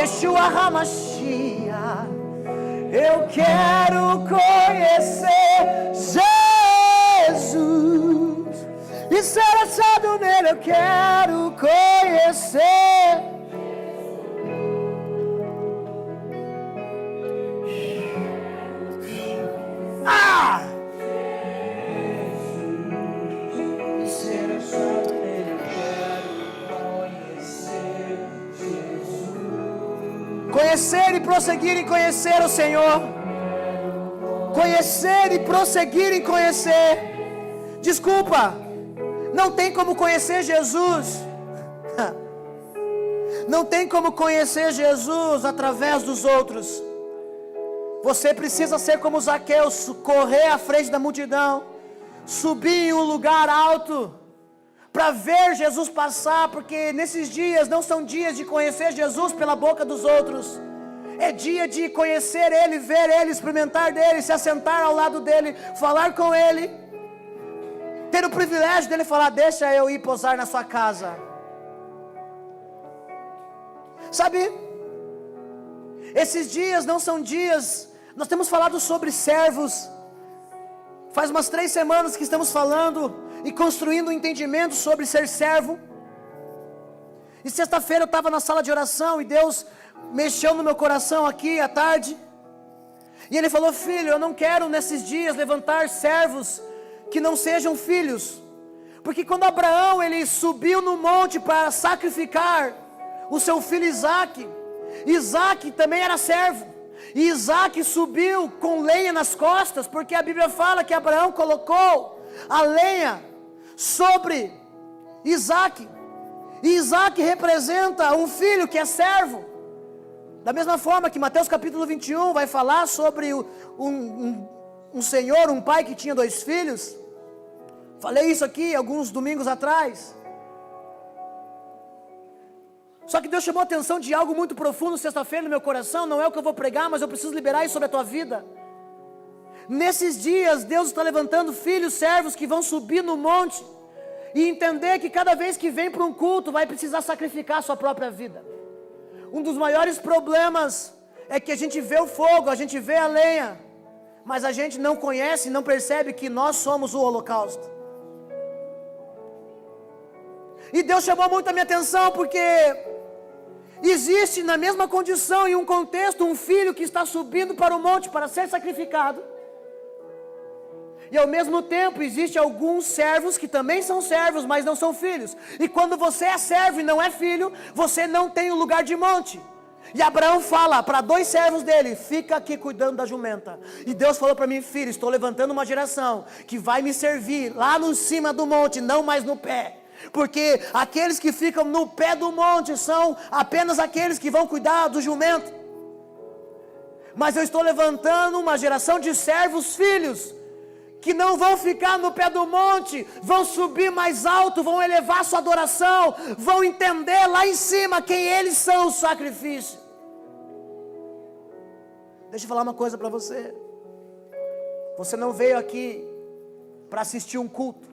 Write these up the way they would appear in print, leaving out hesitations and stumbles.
Yeshua HaMashiach. Eu quero conhecer Jesus e ser achado nele. Eu quero conhecer. Conhecer e prosseguir em conhecer o Senhor. Conhecer e prosseguir em conhecer. Desculpa, não tem como conhecer Jesus. Não tem como conhecer Jesus através dos outros. Você precisa ser como Zaqueu, correr à frente da multidão, subir em um lugar alto, para ver Jesus passar, porque nesses dias não são dias de conhecer Jesus pela boca dos outros. É dia de conhecer Ele, ver Ele, experimentar dEle, se assentar ao lado dEle, falar com Ele, ter o privilégio dEle falar: deixa eu ir pousar na sua casa. Sabe, esses dias não são dias. Nós temos falado sobre servos. Faz umas 3 semanas que estamos falando e construindo um entendimento sobre ser servo. E sexta-feira eu estava na sala de oração e Deus mexeu no meu coração aqui à tarde. E Ele falou: filho, eu não quero nesses dias levantar servos que não sejam filhos. Porque quando Abraão ele subiu no monte para sacrificar o seu filho Isaque, Isaque também era servo. E Isaque subiu com lenha nas costas, porque a Bíblia fala que Abraão colocou a lenha sobre Isaque. E Isaque representa um filho que é servo. Da mesma forma que Mateus capítulo 21 vai falar sobre um senhor, um pai que tinha 2 filhos. Falei isso aqui alguns domingos atrás. Só que Deus chamou a atenção de algo muito profundo sexta-feira no meu coração. Não é o que eu vou pregar, mas eu preciso liberar isso sobre a tua vida. Nesses dias Deus está levantando filhos servos que vão subir no monte e entender que cada vez que vem para um culto vai precisar sacrificar a sua própria vida. Um dos maiores problemas é que a gente vê o fogo, a gente vê a lenha, mas a gente não conhece, não percebe que nós somos o holocausto. E Deus chamou muito a minha atenção porque existe na mesma condição e um contexto um filho que está subindo para o monte para ser sacrificado. E ao mesmo tempo existe alguns servos que também são servos, mas não são filhos. E quando você é servo e não é filho, você não tem o lugar de monte. E Abraão fala para 2 servos dele: fica aqui cuidando da jumenta. E Deus falou para mim: filho, estou levantando uma geração que vai me servir lá no cima do monte, não mais no pé. Porque aqueles que ficam no pé do monte são apenas aqueles que vão cuidar do jumento. Mas eu estou levantando uma geração de servos filhos que não vão ficar no pé do monte, vão subir mais alto, vão elevar sua adoração, vão entender lá em cima quem eles são, o sacrifício. Deixa eu falar uma coisa para você. Você não veio aqui para assistir um culto.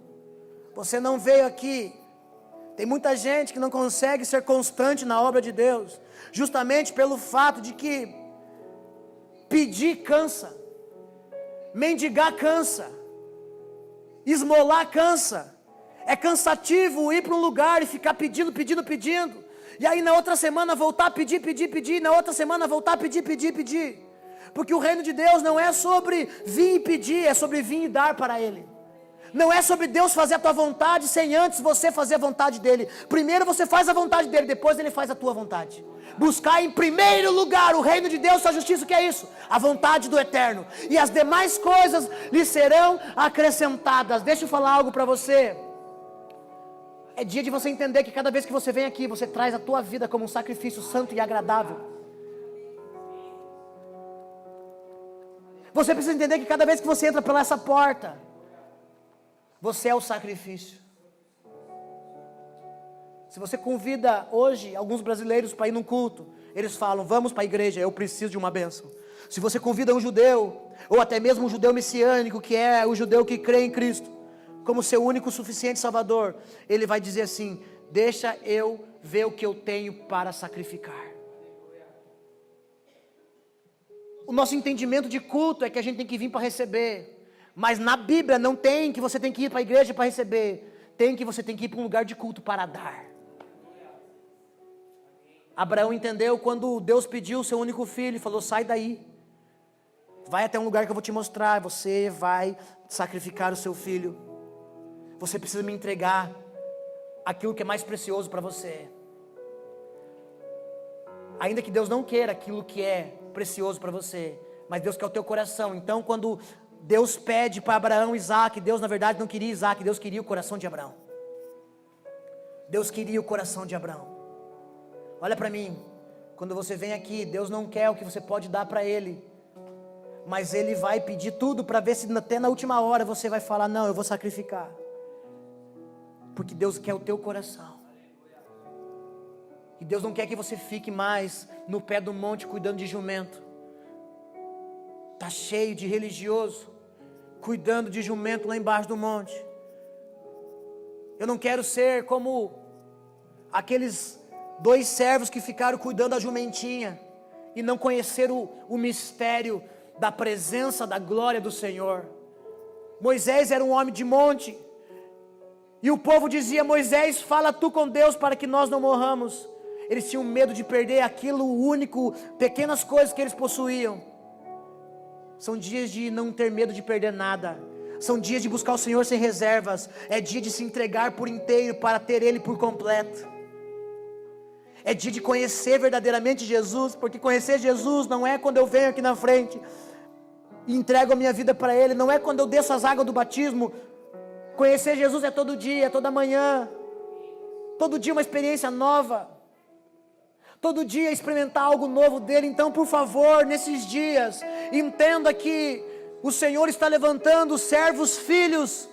Você não veio aqui. Tem muita gente que não consegue ser constante na obra de Deus, justamente pelo fato de que pedir cansa, mendigar cansa, esmolar cansa. É cansativo ir para um lugar e ficar pedindo, e aí na outra semana voltar a pedir, na outra semana voltar a pedir. Porque o reino de Deus não é sobre vir e pedir, é sobre vir e dar para Ele. Não é sobre Deus fazer a tua vontade sem antes você fazer a vontade dEle. Primeiro você faz a vontade dEle, depois Ele faz a tua vontade. Buscar em primeiro lugar o reino de Deus, sua justiça, o que é isso? A vontade do Eterno. E as demais coisas lhe serão acrescentadas. Deixa eu falar algo para você. É dia de você entender que cada vez que você vem aqui, você traz a tua vida como um sacrifício santo e agradável. Você precisa entender que cada vez que você entra pela essa porta, você é o sacrifício. Se você convida hoje alguns brasileiros para ir num culto, eles falam: vamos para a igreja, eu preciso de uma bênção. Se você convida um judeu, ou até mesmo um judeu messiânico, que é o judeu que crê em Cristo como seu único suficiente Salvador, ele vai dizer assim: deixa eu ver o que eu tenho para sacrificar. O nosso entendimento de culto é que a gente tem que vir para receber. Mas na Bíblia não tem que você tem que ir para a igreja para receber. Tem que você tem que ir para um lugar de culto para dar. Abraão entendeu quando Deus pediu o seu único filho e falou: sai daí. Vai até um lugar que eu vou te mostrar. Você vai sacrificar o seu filho. Você precisa me entregar aquilo que é mais precioso para você. Ainda que Deus não queira aquilo que é precioso para você, mas Deus quer o teu coração. Então quando Deus pede para Abraão Isaac, Deus na verdade não queria Isaac, Deus queria o coração de Abraão. Deus queria o coração de Abraão. Olha para mim, quando você vem aqui, Deus não quer o que você pode dar para Ele, mas Ele vai pedir tudo para ver se até na última hora você vai falar: não, eu vou sacrificar. Porque Deus quer o teu coração. E Deus não quer que você fique mais no pé do monte cuidando de jumento. Está cheio de religioso cuidando de jumento lá embaixo do monte. Eu não quero ser como aqueles 2 servos que ficaram cuidando da jumentinha e não conheceram o mistério da presença, da glória do Senhor. Moisés era um homem de monte. E o povo dizia: Moisés, fala tu com Deus para que nós não morramos. Eles tinham medo de perder aquilo único, pequenas coisas que eles possuíam. São dias de não ter medo de perder nada. São dias de buscar o Senhor sem reservas. É dia de se entregar por inteiro para ter Ele por completo. É dia de conhecer verdadeiramente Jesus, porque conhecer Jesus não é quando eu venho aqui na frente e entrego a minha vida para Ele, não é quando eu desço as águas do batismo. Conhecer Jesus é todo dia, toda manhã, todo dia uma experiência nova, todo dia experimentar algo novo dEle. Então, por favor, nesses dias, entenda que o Senhor está levantando servos filhos,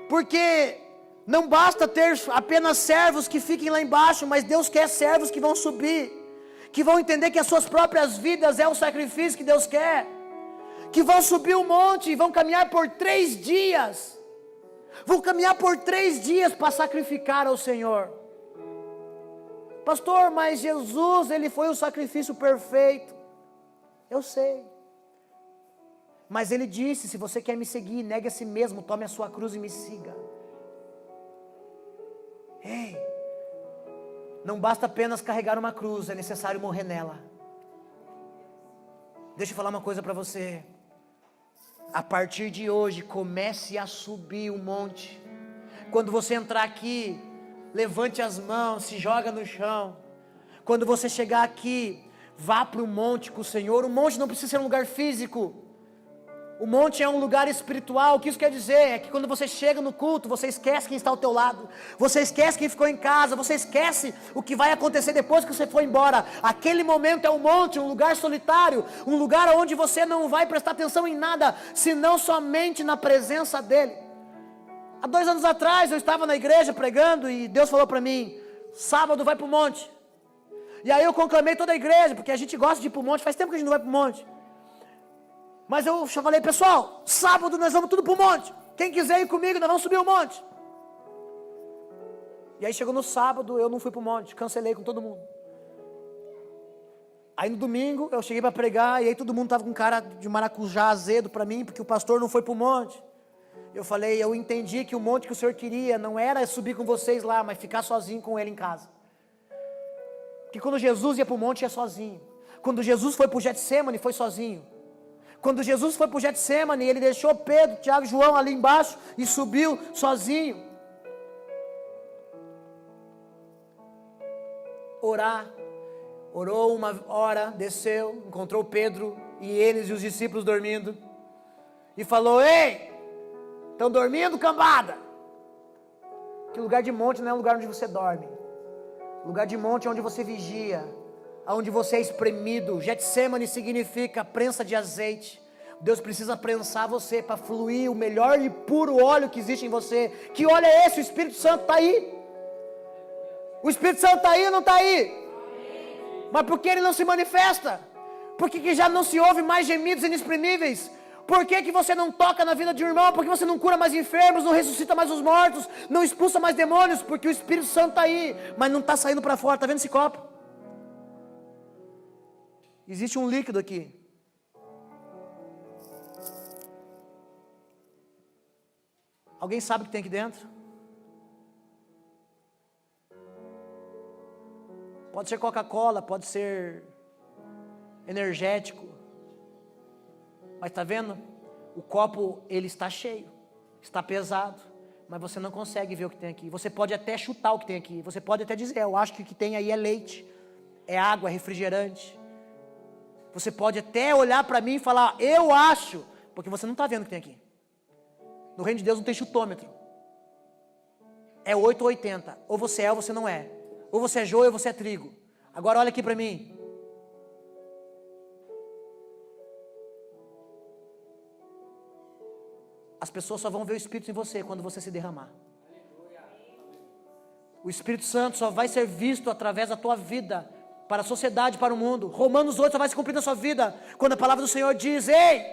porque não basta ter apenas servos que fiquem lá embaixo, mas Deus quer servos que vão subir, que vão entender que as suas próprias vidas é o sacrifício que Deus quer, que vão subir o monte e vão caminhar por 3 dias, vão caminhar por 3 dias para sacrificar ao Senhor. Pastor, mas Jesus, Ele foi o sacrifício perfeito. Eu sei, mas Ele disse: se você quer me seguir, negue a si mesmo, tome a sua cruz e me siga. Ei, não basta apenas carregar uma cruz, é necessário morrer nela. Deixa eu falar uma coisa para você. A partir de hoje, comece a subir o monte. Quando você entrar aqui, levante as mãos, se joga no chão. Quando você chegar aqui, vá para o monte com o Senhor. O monte não precisa ser um lugar físico. O monte é um lugar espiritual. O que isso quer dizer? É que quando você chega no culto, você esquece quem está ao teu lado, você esquece quem ficou em casa, você esquece o que vai acontecer depois que você for embora. Aquele momento é um monte, um lugar solitário, um lugar onde você não vai prestar atenção em nada, senão somente na presença dEle. Há 2 anos atrás eu estava na igreja pregando e Deus falou para mim: sábado vai para o monte. E aí eu conclamei toda a igreja, porque a gente gosta de ir para o monte, faz tempo que a gente não vai para o monte. Mas eu falei: pessoal, sábado nós vamos tudo para o monte. Quem quiser ir comigo, nós vamos subir o monte. E aí chegou no sábado, eu não fui para o monte, cancelei com todo mundo. Aí no domingo eu cheguei para pregar, e aí todo mundo estava com cara de maracujá azedo para mim, porque o pastor não foi para o monte. Eu falei: eu entendi que o monte que o Senhor queria não era subir com vocês lá, mas ficar sozinho com Ele em casa. Porque quando Jesus ia para o monte, ia sozinho. Quando Jesus foi para o Getsemane, foi sozinho. Quando Jesus foi para o Getsemane, Ele deixou Pedro, Tiago e João ali embaixo e subiu sozinho. Orou uma hora, desceu, encontrou Pedro e eles e os discípulos dormindo. E falou: ei, estão dormindo, cambada? Que lugar de monte não é um lugar onde você dorme. Lugar de monte é onde você vigia, onde você é espremido. Getsemane significa prensa de azeite. Deus precisa prensar você para fluir o melhor e puro óleo que existe em você. Que óleo é esse? O Espírito Santo está aí. O Espírito Santo está aí ou não está aí? Mas por que ele não se manifesta? Por que já não se ouve mais gemidos inexprimíveis? Por que você não toca na vida de um irmão? Por que você não cura mais enfermos, não ressuscita mais os mortos, não expulsa mais demônios? Porque o Espírito Santo está aí, mas não está saindo para fora. Está vendo esse copo? Existe um líquido aqui. Alguém sabe o que tem aqui dentro? Pode ser Coca-Cola, pode ser energético. Mas está vendo? O copo, ele está cheio, está pesado, mas você não consegue ver o que tem aqui. Você pode até chutar o que tem aqui. Você pode até dizer, eu acho que o que tem aí é leite, é água, é refrigerante. Você pode até olhar para mim e falar, eu acho, porque você não está vendo o que tem aqui. No reino de Deus não tem chutômetro. É 8 ou 80. Ou você é ou você não é. Ou você é joio ou você é trigo. Agora olha aqui para mim. As pessoas só vão ver o Espírito em você quando você se derramar. O Espírito Santo só vai ser visto através da tua vida, para a sociedade, para o mundo. Romanos 8 só vai se cumprir na sua vida, quando a palavra do Senhor diz, ei,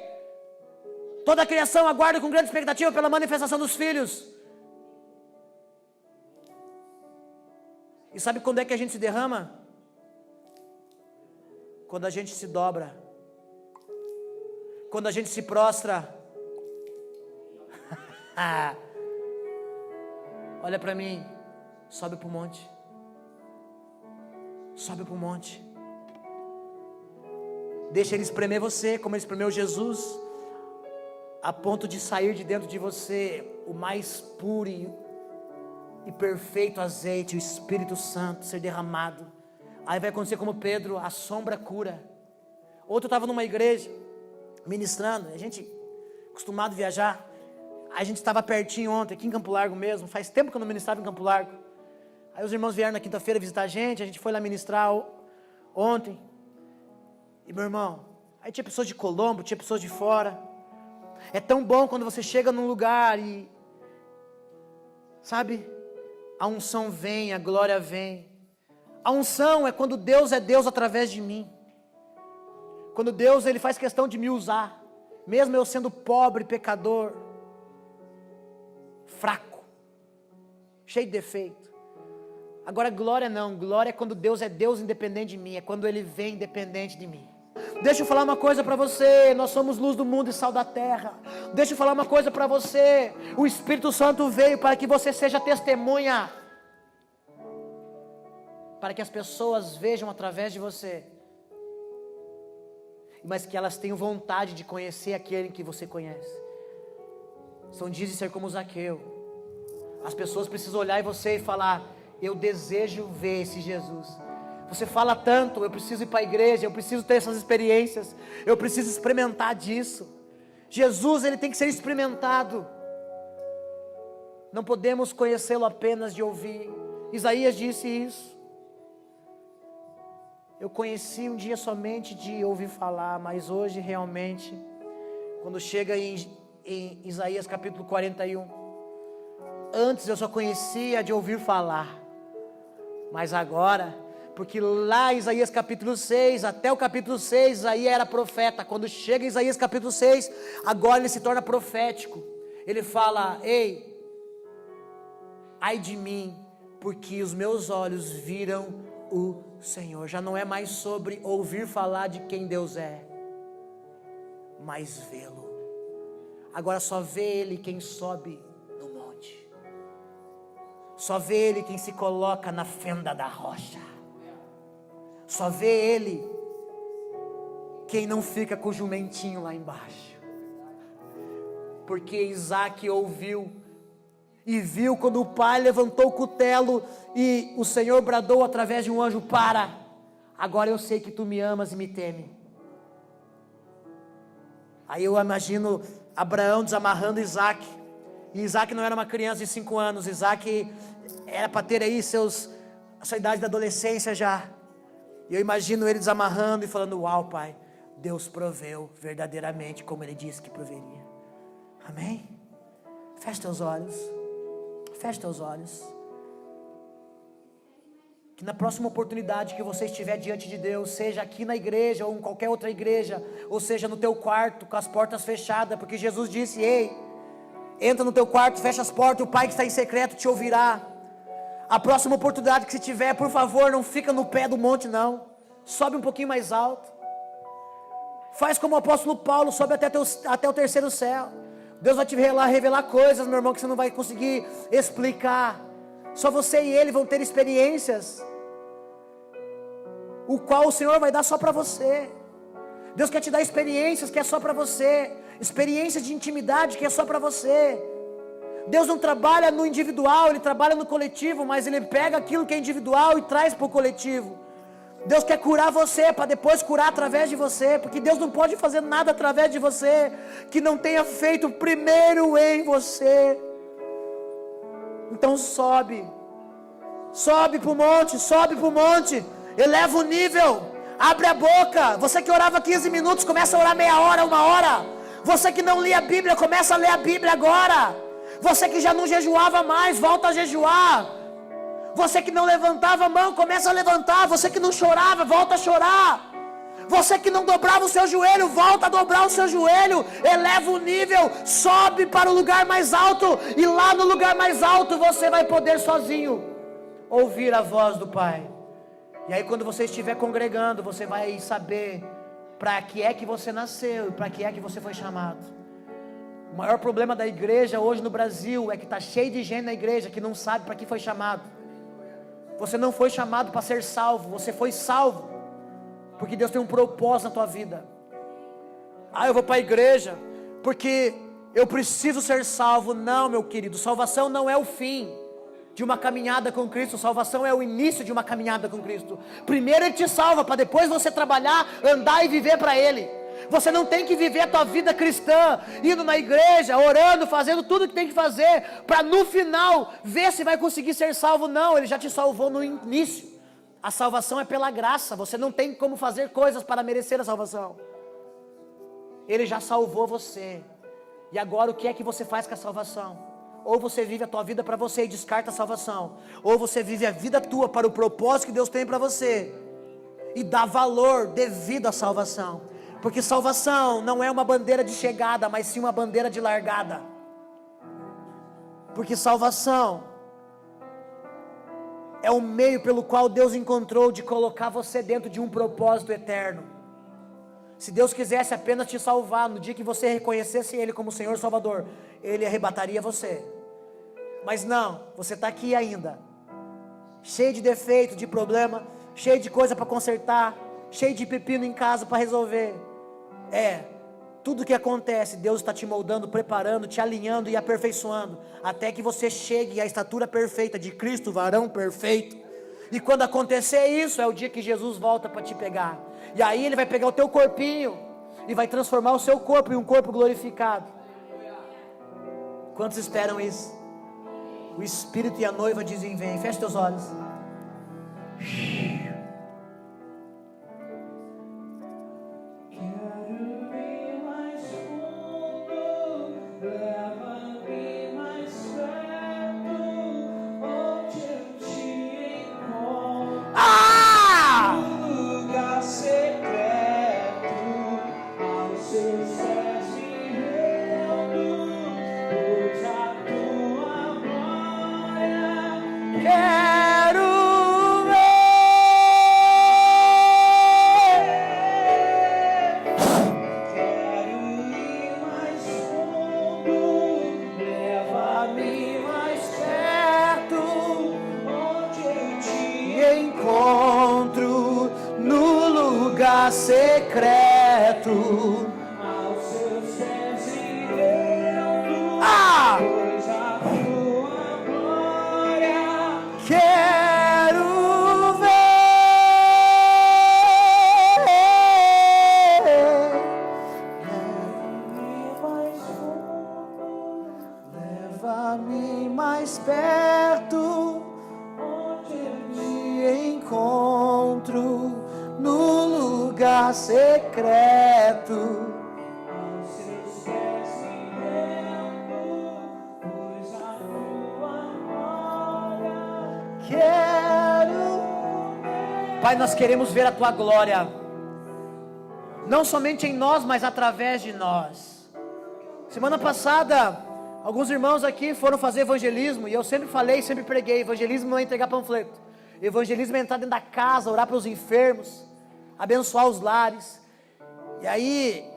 toda a criação aguarda com grande expectativa pela manifestação dos filhos. E sabe quando é que a gente se derrama? Quando a gente se dobra. Quando a gente se prostra. Olha para mim. Sobe para o monte. Sobe para o monte. Deixa Ele espremer você, como Ele espremeu Jesus, a ponto de sair de dentro de você o mais puro e perfeito azeite, o Espírito Santo ser derramado. Aí vai acontecer como Pedro, a sombra cura. Outro estava numa igreja, ministrando, a gente acostumado a viajar, a gente estava pertinho ontem, aqui em Campo Largo mesmo, faz tempo que eu não ministrava em Campo Largo. Aí os irmãos vieram na quinta-feira visitar a gente foi lá ministrar ontem. E meu irmão, aí tinha pessoas de Colombo, tinha pessoas de fora. É tão bom quando você chega num lugar e, sabe, a unção vem, a glória vem. A unção é quando Deus é Deus através de mim. Quando Deus, Ele faz questão de me usar, mesmo eu sendo pobre, pecador, fraco, cheio de defeito. Agora glória não, glória é quando Deus é Deus independente de mim, é quando Ele vem independente de mim. Deixa eu falar uma coisa para você, nós somos luz do mundo e sal da terra. Deixa eu falar uma coisa para você, o Espírito Santo veio para que você seja testemunha, para que as pessoas vejam através de você, mas que elas tenham vontade de conhecer aquele que você conhece. São dias de ser como Zaqueu. As pessoas precisam olhar em você e falar, eu desejo ver esse Jesus. Você fala tanto, eu preciso ir para a igreja, eu preciso ter essas experiências, eu preciso experimentar disso. Jesus, Ele tem que ser experimentado. Não podemos conhecê-lo apenas de ouvir. Isaías disse isso. Eu conheci um dia somente de ouvir falar, mas hoje realmente, quando chega em Isaías capítulo 41, antes eu só conhecia de ouvir falar, mas agora, porque lá em Isaías capítulo 6, até o capítulo 6, Isaías era profeta. Quando chega em Isaías capítulo 6, agora ele se torna profético. Ele fala, ei, ai de mim, porque os meus olhos viram o Senhor. Já não é mais sobre ouvir falar de quem Deus é, mas vê-lo. Agora só vê Ele quem sobe no monte. Só vê Ele quem se coloca na fenda da rocha. Só vê Ele quem não fica com o jumentinho lá embaixo. Porque Isaac ouviu e viu quando o pai levantou o cutelo e o Senhor bradou através de um anjo, para, agora eu sei que tu me amas e me teme. Aí eu imagino Abraão desamarrando Isaac, e Isaac não era uma criança de 5 anos, Isaac era para ter aí a sua idade da adolescência já, e eu imagino ele desamarrando e falando, uau pai, Deus proveu verdadeiramente como Ele disse que proveria. Amém? Feche teus olhos. Feche teus olhos. Que na próxima oportunidade que você estiver diante de Deus, seja aqui na igreja ou em qualquer outra igreja, ou seja no teu quarto com as portas fechadas, porque Jesus disse, ei, entra no teu quarto, fecha as portas, o Pai que está em secreto te ouvirá. A próxima oportunidade que se tiver, por favor, não fica no pé do monte não, sobe um pouquinho mais alto. Faz como o apóstolo Paulo, sobe até o terceiro céu. Deus vai te revelar coisas, meu irmão, que você não vai conseguir explicar. Só você e ele vão ter experiências, o qual o Senhor vai dar só para você. Deus quer te dar experiências que é só para você, experiências de intimidade que é só para você. Deus não trabalha no individual, Ele trabalha no coletivo, mas Ele pega aquilo que é individual e traz para o coletivo. Deus quer curar você, para depois curar através de você, porque Deus não pode fazer nada através de você, que não tenha feito primeiro em você. Então sobe para o monte, eleva o nível, abre a boca. Você que orava 15 minutos, começa a orar meia hora, 1 hora. Você que não lia a Bíblia, começa a ler a Bíblia agora. Você que já não jejuava mais, volta a jejuar. Você que não levantava a mão, começa a levantar. Você que não chorava, volta a chorar. Você que não dobrava o seu joelho, volta a dobrar o seu joelho. Eleva o nível, sobe para o lugar mais alto. E lá no lugar mais alto você vai poder sozinho ouvir a voz do Pai. E aí quando você estiver congregando, você vai saber para que é que você nasceu e para que é que você foi chamado. O maior problema da igreja hoje no Brasil é que está cheio de gente na igreja que não sabe para que foi chamado. Você não foi chamado para ser salvo, você foi salvo porque Deus tem um propósito na tua vida. Eu vou para a igreja porque eu preciso ser salvo. Não, meu querido, salvação não é o fim de uma caminhada com Cristo, salvação é o início de uma caminhada com Cristo. Primeiro Ele te salva, para depois você trabalhar, andar e viver para Ele. Você não tem que viver a tua vida cristã, indo na igreja, orando, fazendo tudo o que tem que fazer, para no final, ver se vai conseguir ser salvo. Não, Ele já te salvou no início. A salvação é pela graça, você não tem como fazer coisas para merecer a salvação. Ele já salvou você. E agora o que é que você faz com a salvação? Ou você vive a tua vida para você e descarta a salvação, ou você vive a vida tua para o propósito que Deus tem para você e dá valor devido à salvação. Porque salvação não é uma bandeira de chegada, mas sim uma bandeira de largada. Porque salvação é o meio pelo qual Deus encontrou de colocar você dentro de um propósito eterno. Se Deus quisesse apenas te salvar, no dia que você reconhecesse Ele como Senhor e Salvador, Ele arrebataria você. Mas não, você está aqui ainda, cheio de defeito, de problema, cheio de coisa para consertar, cheio de pepino em casa para resolver. Tudo que acontece, Deus está te moldando, preparando, te alinhando e aperfeiçoando, até que você chegue à estatura perfeita de Cristo, varão perfeito. E quando acontecer isso, é o dia que Jesus volta para te pegar. E aí Ele vai pegar o teu corpinho e vai transformar o seu corpo em um corpo glorificado. Quantos esperam isso? O Espírito e a noiva dizem: vem. Feche teus olhos. Secreto aos seus pés iremos, pois a tua glória quero ver. Leva-me mais perto, onde eu te encontro, no lugar secreto, aos seus pés me rendo, pois a tua glória quero ver. Pai, nós queremos ver a tua glória, não somente em nós, mas através de nós. Semana passada, alguns irmãos aqui foram fazer evangelismo, e eu sempre falei, sempre preguei: evangelismo não é entregar panfleto, evangelismo é entrar dentro da casa, orar pelos enfermos, abençoar os lares. E aí,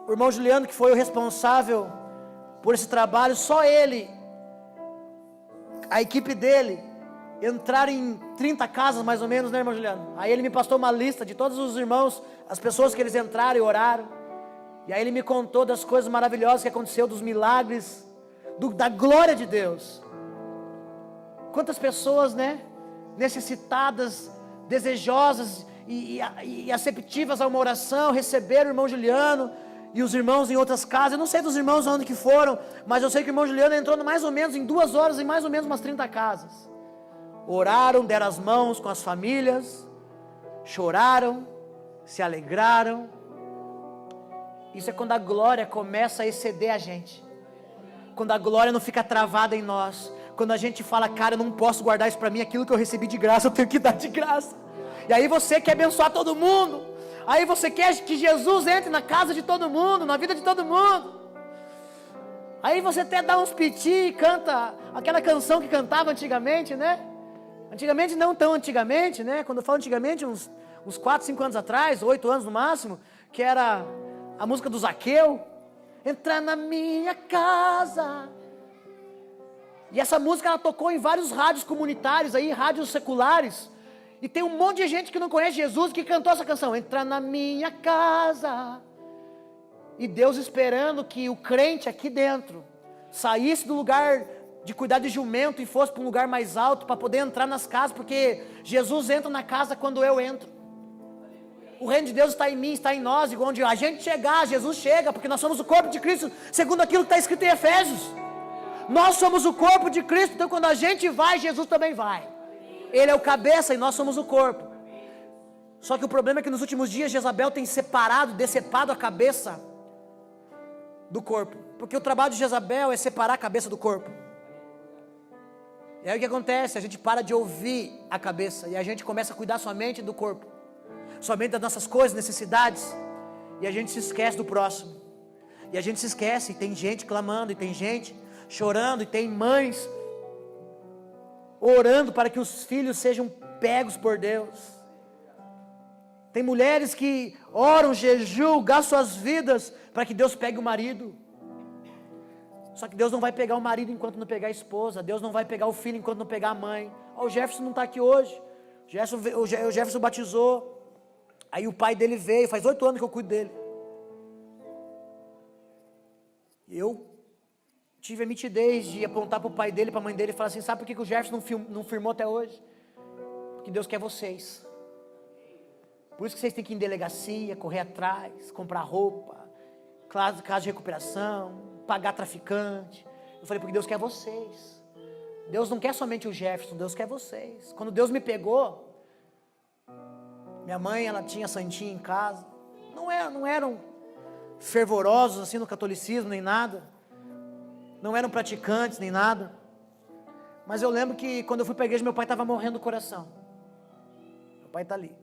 o irmão Juliano, que foi o responsável por esse trabalho, só ele, a equipe dele, entraram em 30 casas mais ou menos, né, irmão Juliano? Aí ele me passou uma lista de todos os irmãos, as pessoas que eles entraram e oraram. E aí ele me contou das coisas maravilhosas que aconteceu, dos milagres, da glória de Deus. Quantas pessoas, né, necessitadas, desejosas e aceptivas a uma oração, receberam o irmão Juliano e os irmãos em outras casas. Eu não sei dos irmãos onde que foram, mas eu sei que o irmão Juliano entrou mais ou menos em 2 horas em mais ou menos umas 30 casas. Oraram, deram as mãos com as famílias, choraram, se alegraram. Isso é quando a glória começa a exceder a gente, quando a glória não fica travada em nós, quando a gente fala, cara, eu não posso guardar isso para mim, aquilo que eu recebi de graça, eu tenho que dar de graça. E aí você quer abençoar todo mundo, aí você quer que Jesus entre na casa de todo mundo, na vida de todo mundo. Aí você até dá uns piti e canta aquela canção que cantava antigamente, né? Antigamente, não tão antigamente, né? Quando eu falo antigamente, uns 4, 5 anos atrás, 8 anos no máximo, que era a música do Zaqueu. Entrar na minha casa. E essa música ela tocou em vários rádios comunitários aí, rádios seculares. E tem um monte de gente que não conhece Jesus que cantou essa canção. Entrar na minha casa. E Deus esperando que o crente aqui dentro saísse do lugar de cuidar de jumento e fosse para um lugar mais alto para poder entrar nas casas, porque Jesus entra na casa quando eu entro. O reino de Deus está em mim, está em nós, e onde a gente chegar, Jesus chega, porque nós somos o corpo de Cristo, segundo aquilo que está escrito em Efésios. Nós somos o corpo de Cristo, então quando a gente vai, Jesus também vai. Ele é o cabeça e nós somos o corpo. Só que o problema é que nos últimos dias Jezabel tem decepado a cabeça do corpo, porque o trabalho de Jezabel é separar a cabeça do corpo. E aí o que acontece? A gente para de ouvir a cabeça e a gente começa a cuidar somente do corpo, somente das nossas coisas, necessidades, e a gente se esquece do próximo. E a gente se esquece, e tem gente clamando, e tem gente chorando, e tem mães orando para que os filhos sejam pegos por Deus. Tem mulheres que oram, jejuam, gastam suas vidas para que Deus pegue o marido. Só que Deus não vai pegar o marido enquanto não pegar a esposa. Deus não vai pegar o filho enquanto não pegar a mãe. O Jefferson não está aqui hoje. O Jefferson batizou. Aí o pai dele veio. Faz 8 anos que eu cuido dele. Eu tive a mitidez de apontar para o pai dele, para a mãe dele e falar assim: sabe por que o Jefferson não firmou até hoje? Porque Deus quer vocês. Por isso que vocês têm que ir em delegacia, correr atrás, comprar roupa, casa de recuperação, pagar traficante. Eu falei, porque Deus quer vocês. Deus não quer somente o Jefferson, Deus quer vocês. Quando Deus me pegou, minha mãe, ela tinha santinha em casa. Não eram fervorosos assim no catolicismo, nem nada. Não eram praticantes, nem nada. Mas eu lembro que quando eu fui para a igreja, meu pai estava morrendo do coração. Meu pai está ali.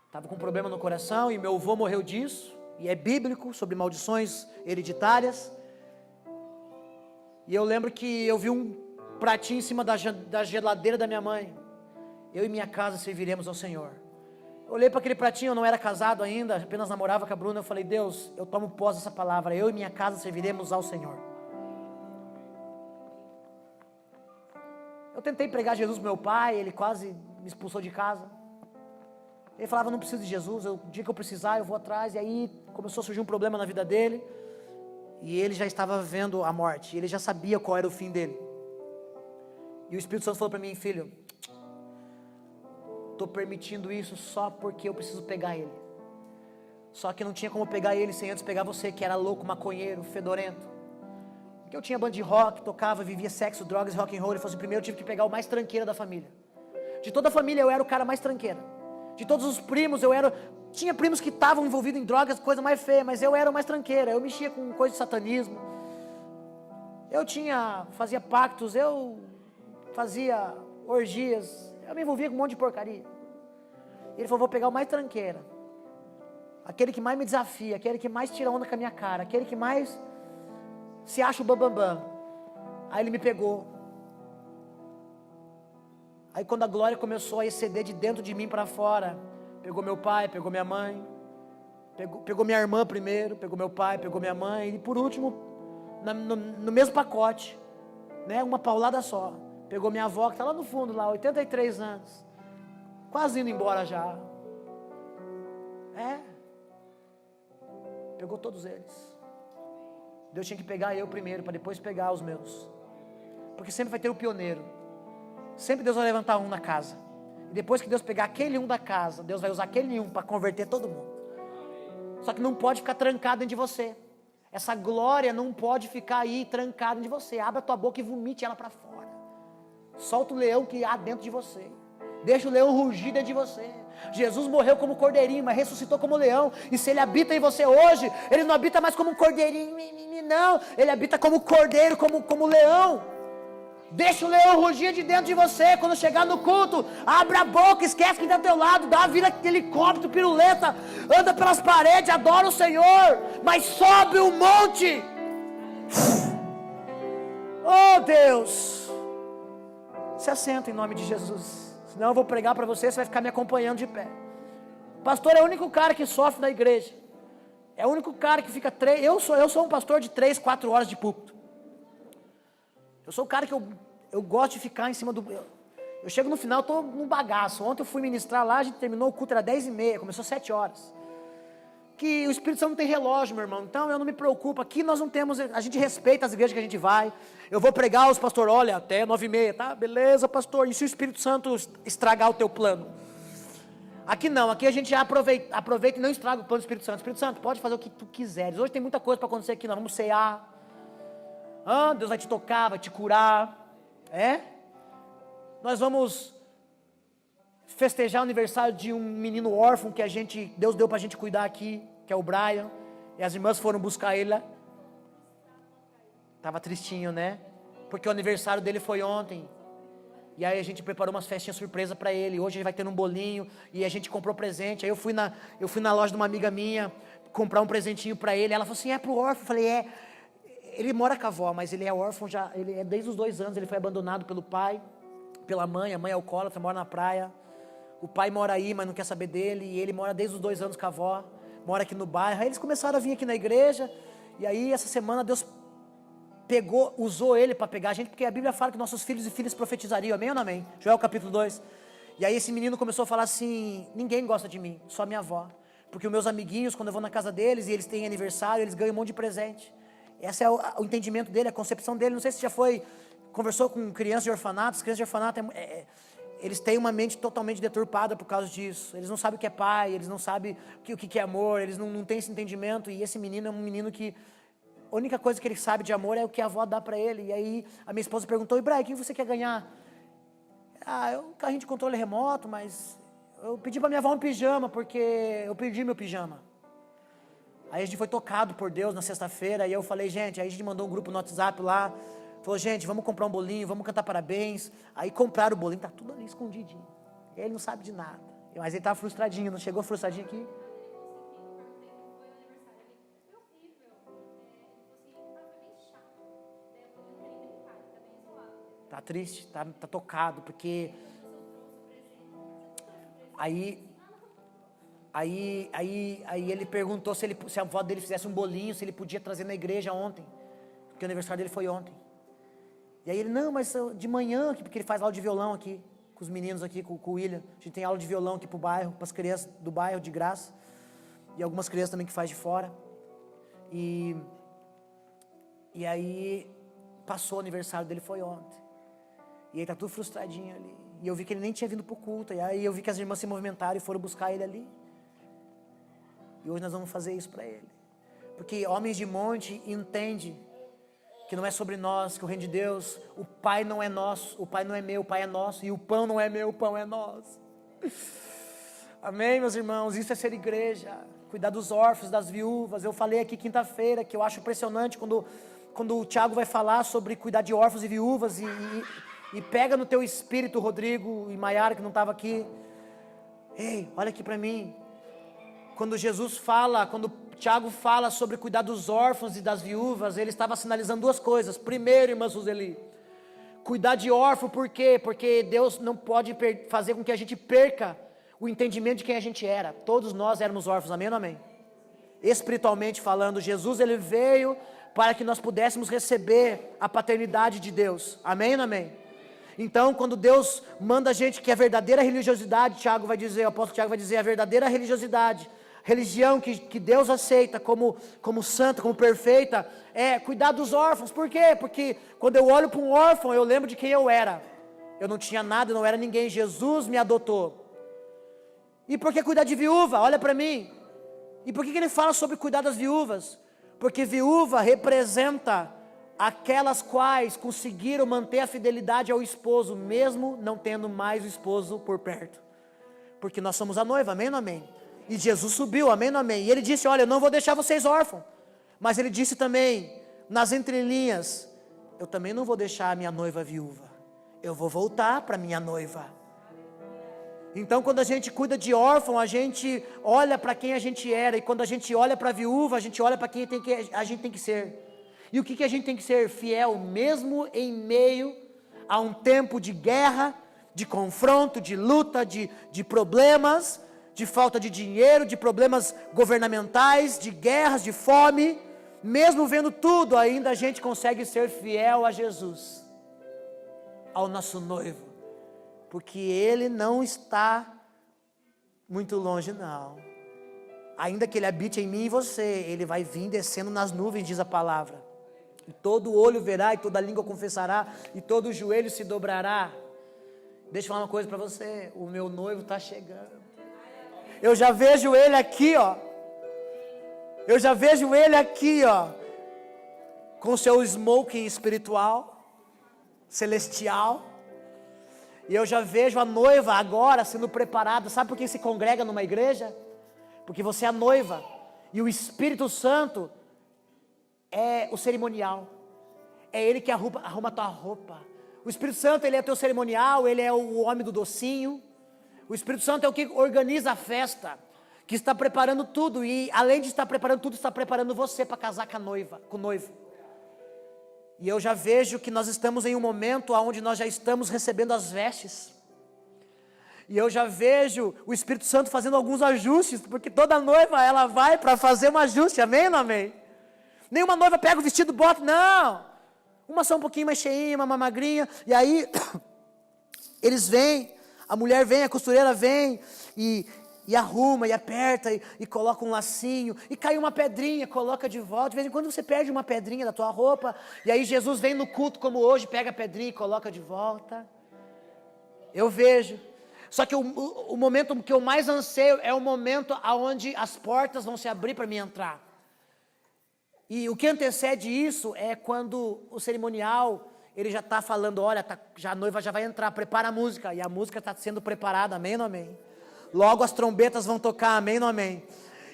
Estava com um problema no coração e meu avô morreu disso. E é bíblico, sobre maldições hereditárias. E eu lembro que eu vi um pratinho em cima da geladeira da minha mãe. Eu e minha casa serviremos ao Senhor. Eu olhei para aquele pratinho, eu não era casado ainda, apenas namorava com a Bruna. Eu falei, Deus, eu tomo posse dessa palavra. Eu e minha casa serviremos ao Senhor. Eu tentei pregar Jesus pro meu pai, ele quase me expulsou de casa. Ele falava, não preciso de Jesus, o dia que eu precisar eu vou atrás. E aí começou a surgir um problema na vida dele. E ele já estava vendo a morte, ele já sabia qual era o fim dele. E o Espírito Santo falou para mim, filho, estou permitindo isso só porque eu preciso pegar ele. Só que não tinha como pegar ele sem antes pegar você, que era louco, maconheiro, fedorento. Porque eu tinha banda de rock, tocava, vivia sexo, drogas, rock and roll. Ele falou assim, primeiro eu tive que pegar o mais tranqueiro da família. De toda a família eu era o cara mais tranqueiro. De todos os primos tinha primos que estavam envolvidos em drogas, coisa mais feia, mas eu era o mais tranqueira. Eu mexia com coisa de satanismo. Fazia pactos, eu fazia orgias, eu me envolvia com um monte de porcaria. Ele falou, vou pegar o mais tranqueira, aquele que mais me desafia, aquele que mais tira onda com a minha cara, aquele que mais se acha o bambambam. Aí ele me pegou. Aí quando a glória começou a exceder de dentro de mim para fora, pegou meu pai, pegou minha mãe, Pegou minha irmã primeiro, pegou meu pai, pegou minha mãe, e por último, no mesmo pacote, né, uma paulada só, pegou minha avó, que está lá no fundo, lá, 83 anos, quase indo embora já. Pegou todos eles. Deus tinha que pegar eu primeiro, para depois pegar os meus. Porque sempre vai ter o pioneiro. Sempre Deus vai levantar um na casa. E depois que Deus pegar aquele um da casa, Deus vai usar aquele um para converter todo mundo. Só que não pode ficar trancado dentro de você. Essa glória não pode ficar aí trancada dentro de você. Abra a tua boca e vomite ela para fora. Solta o leão que há dentro de você. Deixa o leão rugir dentro de você. Jesus morreu como cordeirinho, mas ressuscitou como leão. E se ele habita em você hoje, ele não habita mais como um cordeirinho, não. Ele habita como cordeiro, como leão. Deixa o leão rugir de dentro de você. Quando chegar no culto, abre a boca, esquece quem está ao teu lado, dá a vida de helicóptero, piruleta, anda pelas paredes, adora o Senhor, mas sobe o monte. Oh Deus, se assenta em nome de Jesus. Senão eu vou pregar para você vai ficar me acompanhando de pé. Pastor é o único cara que sofre na igreja. É o único cara que fica... Eu sou um pastor de 3-4 horas de púlpito. Eu sou o cara que eu gosto de ficar em cima do... Eu chego no final, estou num bagaço. Ontem eu fui ministrar lá, a gente terminou o culto, era 10h30, começou 7 horas. Que o Espírito Santo não tem relógio, meu irmão. Então eu não me preocupo. Aqui nós não temos... A gente respeita as igrejas que a gente vai. Eu vou pregar, os pastores, olha, até 9h30, tá? Beleza, pastor. E se o Espírito Santo estragar o teu plano? Aqui não, aqui a gente já aproveita e não estraga o plano do Espírito Santo. Espírito Santo, pode fazer o que tu quiseres. Hoje tem muita coisa para acontecer aqui, nós vamos cear. Deus vai te tocar, vai te curar. Nós vamos festejar o aniversário de um menino órfão que Deus deu para a gente cuidar aqui, que é o Brian. E as irmãs foram buscar ele lá. Estava tristinho, né? Porque o aniversário dele foi ontem. E aí a gente preparou umas festinhas surpresa para ele. Hoje ele vai ter um bolinho. E a gente comprou presente. Aí eu fui na loja de uma amiga minha comprar um presentinho para ele. Ela falou assim, é pro órfão? Eu falei, Ele mora com a avó, mas ele é órfão já. Ele é desde os 2 anos. Ele foi abandonado pelo pai, pela mãe. A mãe é alcoólatra, mora na praia. O pai mora aí, mas não quer saber dele. E ele mora desde os 2 anos com a avó. Mora aqui no bairro. Aí eles começaram a vir aqui na igreja. E aí essa semana Deus usou ele para pegar a gente, porque a Bíblia fala que nossos filhos e filhas profetizariam, amém ou não amém? Joel capítulo 2, e aí esse menino começou a falar assim, ninguém gosta de mim, só minha avó, porque os meus amiguinhos, quando eu vou na casa deles, e eles têm aniversário, eles ganham um monte de presente, esse é o entendimento dele, a concepção dele, não sei se já conversou com crianças de orfanato, as crianças de orfanato, eles têm uma mente totalmente deturpada por causa disso, eles não sabem o que é pai, eles não sabem o que é amor, eles não têm esse entendimento, e esse menino é um menino que a única coisa que ele sabe de amor é o que a avó dá para ele. E aí a minha esposa perguntou, Ibrahim, o que você quer ganhar? Um carrinho de controle remoto, mas eu pedi para minha avó um pijama, porque eu perdi meu pijama. Aí a gente foi tocado por Deus na sexta-feira, e eu falei, gente, aí a gente mandou um grupo no WhatsApp lá, falou, gente, vamos comprar um bolinho, vamos cantar parabéns. Aí compraram o bolinho, tá tudo ali escondidinho. Ele não sabe de nada. Mas ele estava frustradinho, não chegou frustradinho aqui? Tá triste, tá tocado, porque aí ele perguntou se a avó dele fizesse um bolinho, se ele podia trazer na igreja ontem, porque o aniversário dele foi ontem. E aí ele, não, mas de manhã, porque ele faz aula de violão aqui, com os meninos aqui, com o William, a gente tem aula de violão aqui pro bairro, para as crianças do bairro de graça, e algumas crianças também que faz de fora, e aí passou o aniversário dele, foi ontem. E ele tá tudo frustradinho ali. E eu vi que ele nem tinha vindo pro culto. E aí eu vi que as irmãs se movimentaram e foram buscar ele ali. E hoje nós vamos fazer isso para ele. Porque homens de monte entendem que não é sobre nós, que o reino de Deus, o Pai não é nosso, o Pai não é meu, o Pai é nosso. E o pão não é meu, o pão é nosso. Amém, meus irmãos? Isso é ser igreja. Cuidar dos órfãos, das viúvas. Eu falei aqui quinta-feira que eu acho impressionante quando o Tiago vai falar sobre cuidar de órfãos e viúvas e pega no teu espírito, Rodrigo e Maiara, que não estava aqui. Ei, olha aqui para mim. Quando Tiago fala sobre cuidar dos órfãos e das viúvas, ele estava sinalizando 2 coisas. Primeiro, irmã Suzeli, cuidar de órfão, por quê? Porque Deus não pode fazer com que a gente perca o entendimento de quem a gente era. Todos nós éramos órfãos, amém ou não amém? espiritualmente falando. Jesus, ele veio para que nós pudéssemos receber a paternidade de Deus. Amém ou não amém? Então, quando Deus manda a gente que a verdadeira religiosidade, Tiago vai dizer, o apóstolo Tiago vai dizer, a verdadeira religiosidade, religião que Deus aceita como santa, como perfeita, é cuidar dos órfãos. Por quê? Porque quando eu olho para um órfão, eu lembro de quem eu era. Eu não tinha nada, eu não era ninguém, Jesus me adotou. E por que cuidar de viúva? Olha para mim. E por que ele fala sobre cuidar das viúvas? Porque viúva representa aquelas quais conseguiram manter a fidelidade ao esposo, mesmo não tendo mais o esposo por perto. Porque nós somos a noiva, amém ou amém? E Jesus subiu, amém ou amém? E ele disse, olha, eu não vou deixar vocês órfãos. Mas ele disse também, nas entrelinhas, eu também não vou deixar a minha noiva viúva. Eu vou voltar para minha noiva. Então, quando a gente cuida de órfão, a gente olha para quem a gente era. E quando a gente olha para a viúva, a gente olha para quem a gente tem que ser. E o que a gente tem que ser? Fiel, mesmo em meio a um tempo de guerra, de confronto, de luta, de problemas, de falta de dinheiro, de problemas governamentais, de guerras, de fome. Mesmo vendo tudo, ainda a gente consegue ser fiel a Jesus, ao nosso noivo. Porque Ele não está muito longe, não. Ainda que Ele habite em mim e você, Ele vai vir descendo nas nuvens, diz a palavra. E todo olho verá, e toda língua confessará, e todo joelho se dobrará. Deixa eu falar uma coisa para você, o meu noivo está chegando. Eu já vejo Ele aqui, ó. Eu já vejo Ele aqui, ó. Com seu smoking espiritual, celestial. E eu já vejo a noiva agora sendo preparada. Sabe por que se congrega numa igreja? Porque você é a noiva. E o Espírito Santo é o cerimonial. É Ele que arruma a tua roupa. O Espírito Santo, Ele é teu cerimonial. Ele é o homem do docinho. O Espírito Santo é o que organiza a festa, que está preparando tudo. E além de estar preparando tudo, está preparando você para casar com a noiva, com o noivo. E eu já vejo que nós estamos em um momento onde nós já estamos recebendo as vestes. E eu já vejo o Espírito Santo fazendo alguns ajustes, porque toda noiva ela vai para fazer um ajuste, amém ou não amém? Nenhuma noiva pega o vestido e bota, não. Uma só um pouquinho mais cheinha, uma magrinha, e aí eles vêm, a mulher vem, a costureira vem, e arruma, e aperta, e coloca um lacinho, e cai uma pedrinha, coloca de volta. De vez em quando você perde uma pedrinha da tua roupa, e aí Jesus vem no culto como hoje, pega a pedrinha e coloca de volta. Eu vejo. Só que o momento que eu mais anseio é o momento onde as portas vão se abrir para mim entrar. E o que antecede isso é quando o cerimonial, ele já está falando, olha, a noiva já vai entrar, prepara a música, e a música está sendo preparada, amém ou não amém? Logo as trombetas vão tocar, amém ou não amém?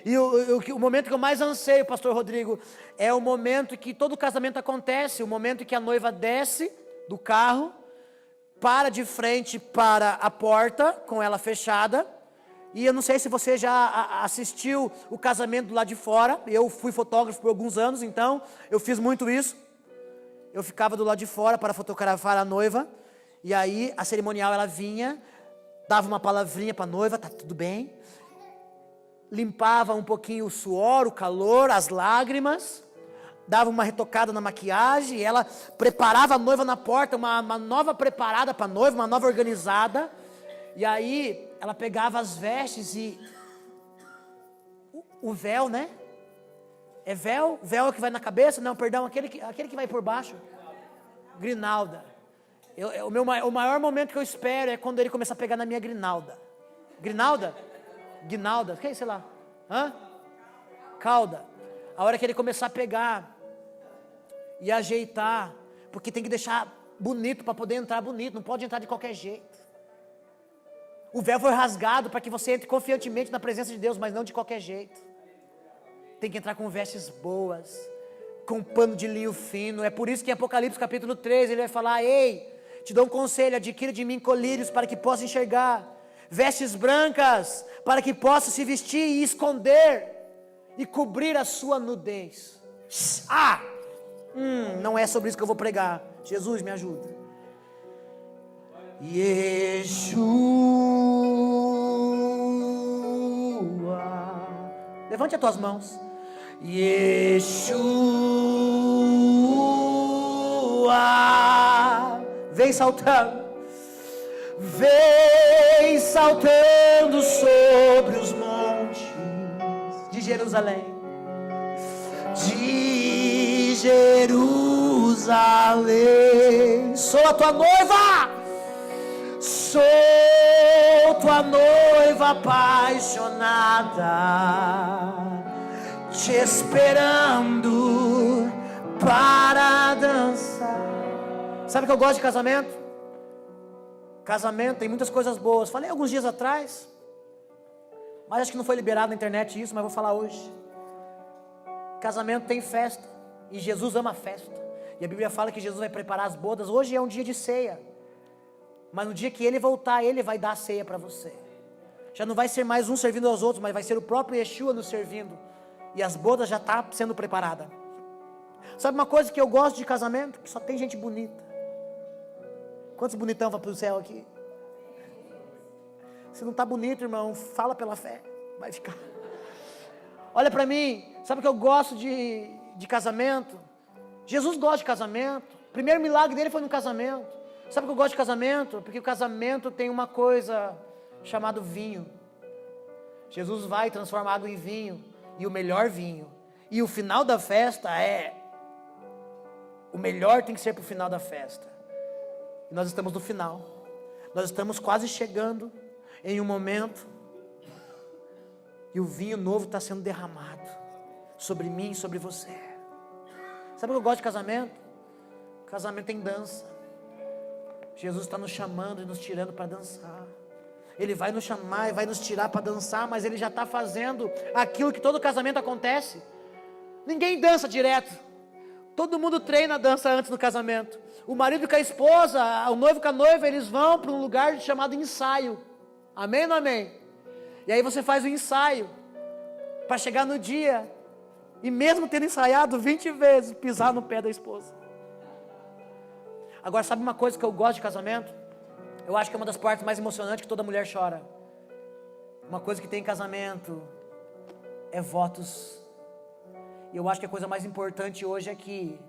E o momento que eu mais anseio, pastor Rodrigo, é o momento que todo casamento acontece, o momento que a noiva desce do carro, para de frente para a porta, com ela fechada, e eu não sei se você já assistiu o casamento do lado de fora. Eu fui fotógrafo por alguns anos, então eu fiz muito isso. Eu ficava do lado de fora para fotografar a noiva, e aí a cerimonial ela vinha, dava uma palavrinha para a noiva, tá tudo bem, limpava um pouquinho o suor, o calor, as lágrimas, dava uma retocada na maquiagem, ela preparava a noiva na porta, uma nova preparada para a noiva, uma nova organizada, e aí ela pegava as vestes e o véu, né? É véu? Véu é o que vai na cabeça? Não, perdão, aquele que vai por baixo. Grinalda. O maior momento que eu espero é quando ele começar a pegar na minha grinalda. Grinalda? Guinalda, que sei lá. Hã? Cauda. A hora que ele começar a pegar e ajeitar, porque tem que deixar bonito para poder entrar bonito, não pode entrar de qualquer jeito. O véu foi rasgado para que você entre confiantemente na presença de Deus, mas não de qualquer jeito. Tem que entrar com vestes boas, com pano de linho fino. É por isso que em Apocalipse capítulo 3 ele vai falar: ei, te dou um conselho, adquira de mim colírios para que possa enxergar, vestes brancas para que possa se vestir e esconder e cobrir a sua nudez. Não é sobre isso que eu vou pregar. Jesus, me ajuda. Yeshua. Levante as tuas mãos. Yeshua. Vem saltando. Vem saltando sobre os montes de Jerusalém. De Jerusalém. Sou a tua noiva. Sou tua noiva apaixonada, te esperando para dançar. Sabe que eu gosto de casamento? Casamento tem muitas coisas boas. Falei alguns dias atrás, mas acho que não foi liberado na internet isso, mas vou falar hoje. Casamento tem festa, e Jesus ama a festa. E a Bíblia fala que Jesus vai preparar as bodas. Hoje é um dia de ceia, mas no dia que Ele voltar, Ele vai dar a ceia para você. Já não vai ser mais um servindo aos outros, mas vai ser o próprio Yeshua nos servindo. E as bodas já estão sendo preparadas. Sabe uma coisa que eu gosto de casamento? Que só tem gente bonita. Quantos bonitão vão para o céu aqui? Se não está bonito, irmão, fala pela fé. Vai ficar. Olha para mim, sabe o que eu gosto de casamento? Jesus gosta de casamento. O primeiro milagre dele foi no casamento. Sabe o que eu gosto de casamento? Porque o casamento tem uma coisa chamada vinho. Jesus vai transformar água em vinho, e o melhor vinho. E o final da festa o melhor tem que ser para o final da festa. E nós estamos no final. Nós estamos quase chegando em um momento, e o vinho novo está sendo derramado sobre mim e sobre você. Sabe o que eu gosto de casamento? Casamento tem dança. Jesus está nos chamando e nos tirando para dançar. Ele vai nos chamar e vai nos tirar para dançar, mas Ele já está fazendo aquilo que todo casamento acontece. Ninguém dança direto. Todo mundo treina a dança antes do casamento. O marido com a esposa, o noivo com a noiva, eles vão para um lugar chamado ensaio. Amém ou não amém? E aí você faz o ensaio para chegar no dia e mesmo tendo ensaiado 20 vezes, pisar no pé da esposa. Agora, sabe uma coisa que eu gosto de casamento? Eu acho que é uma das partes mais emocionantes, que toda mulher chora. Uma coisa que tem em casamento é votos. E eu acho que a coisa mais importante hoje é que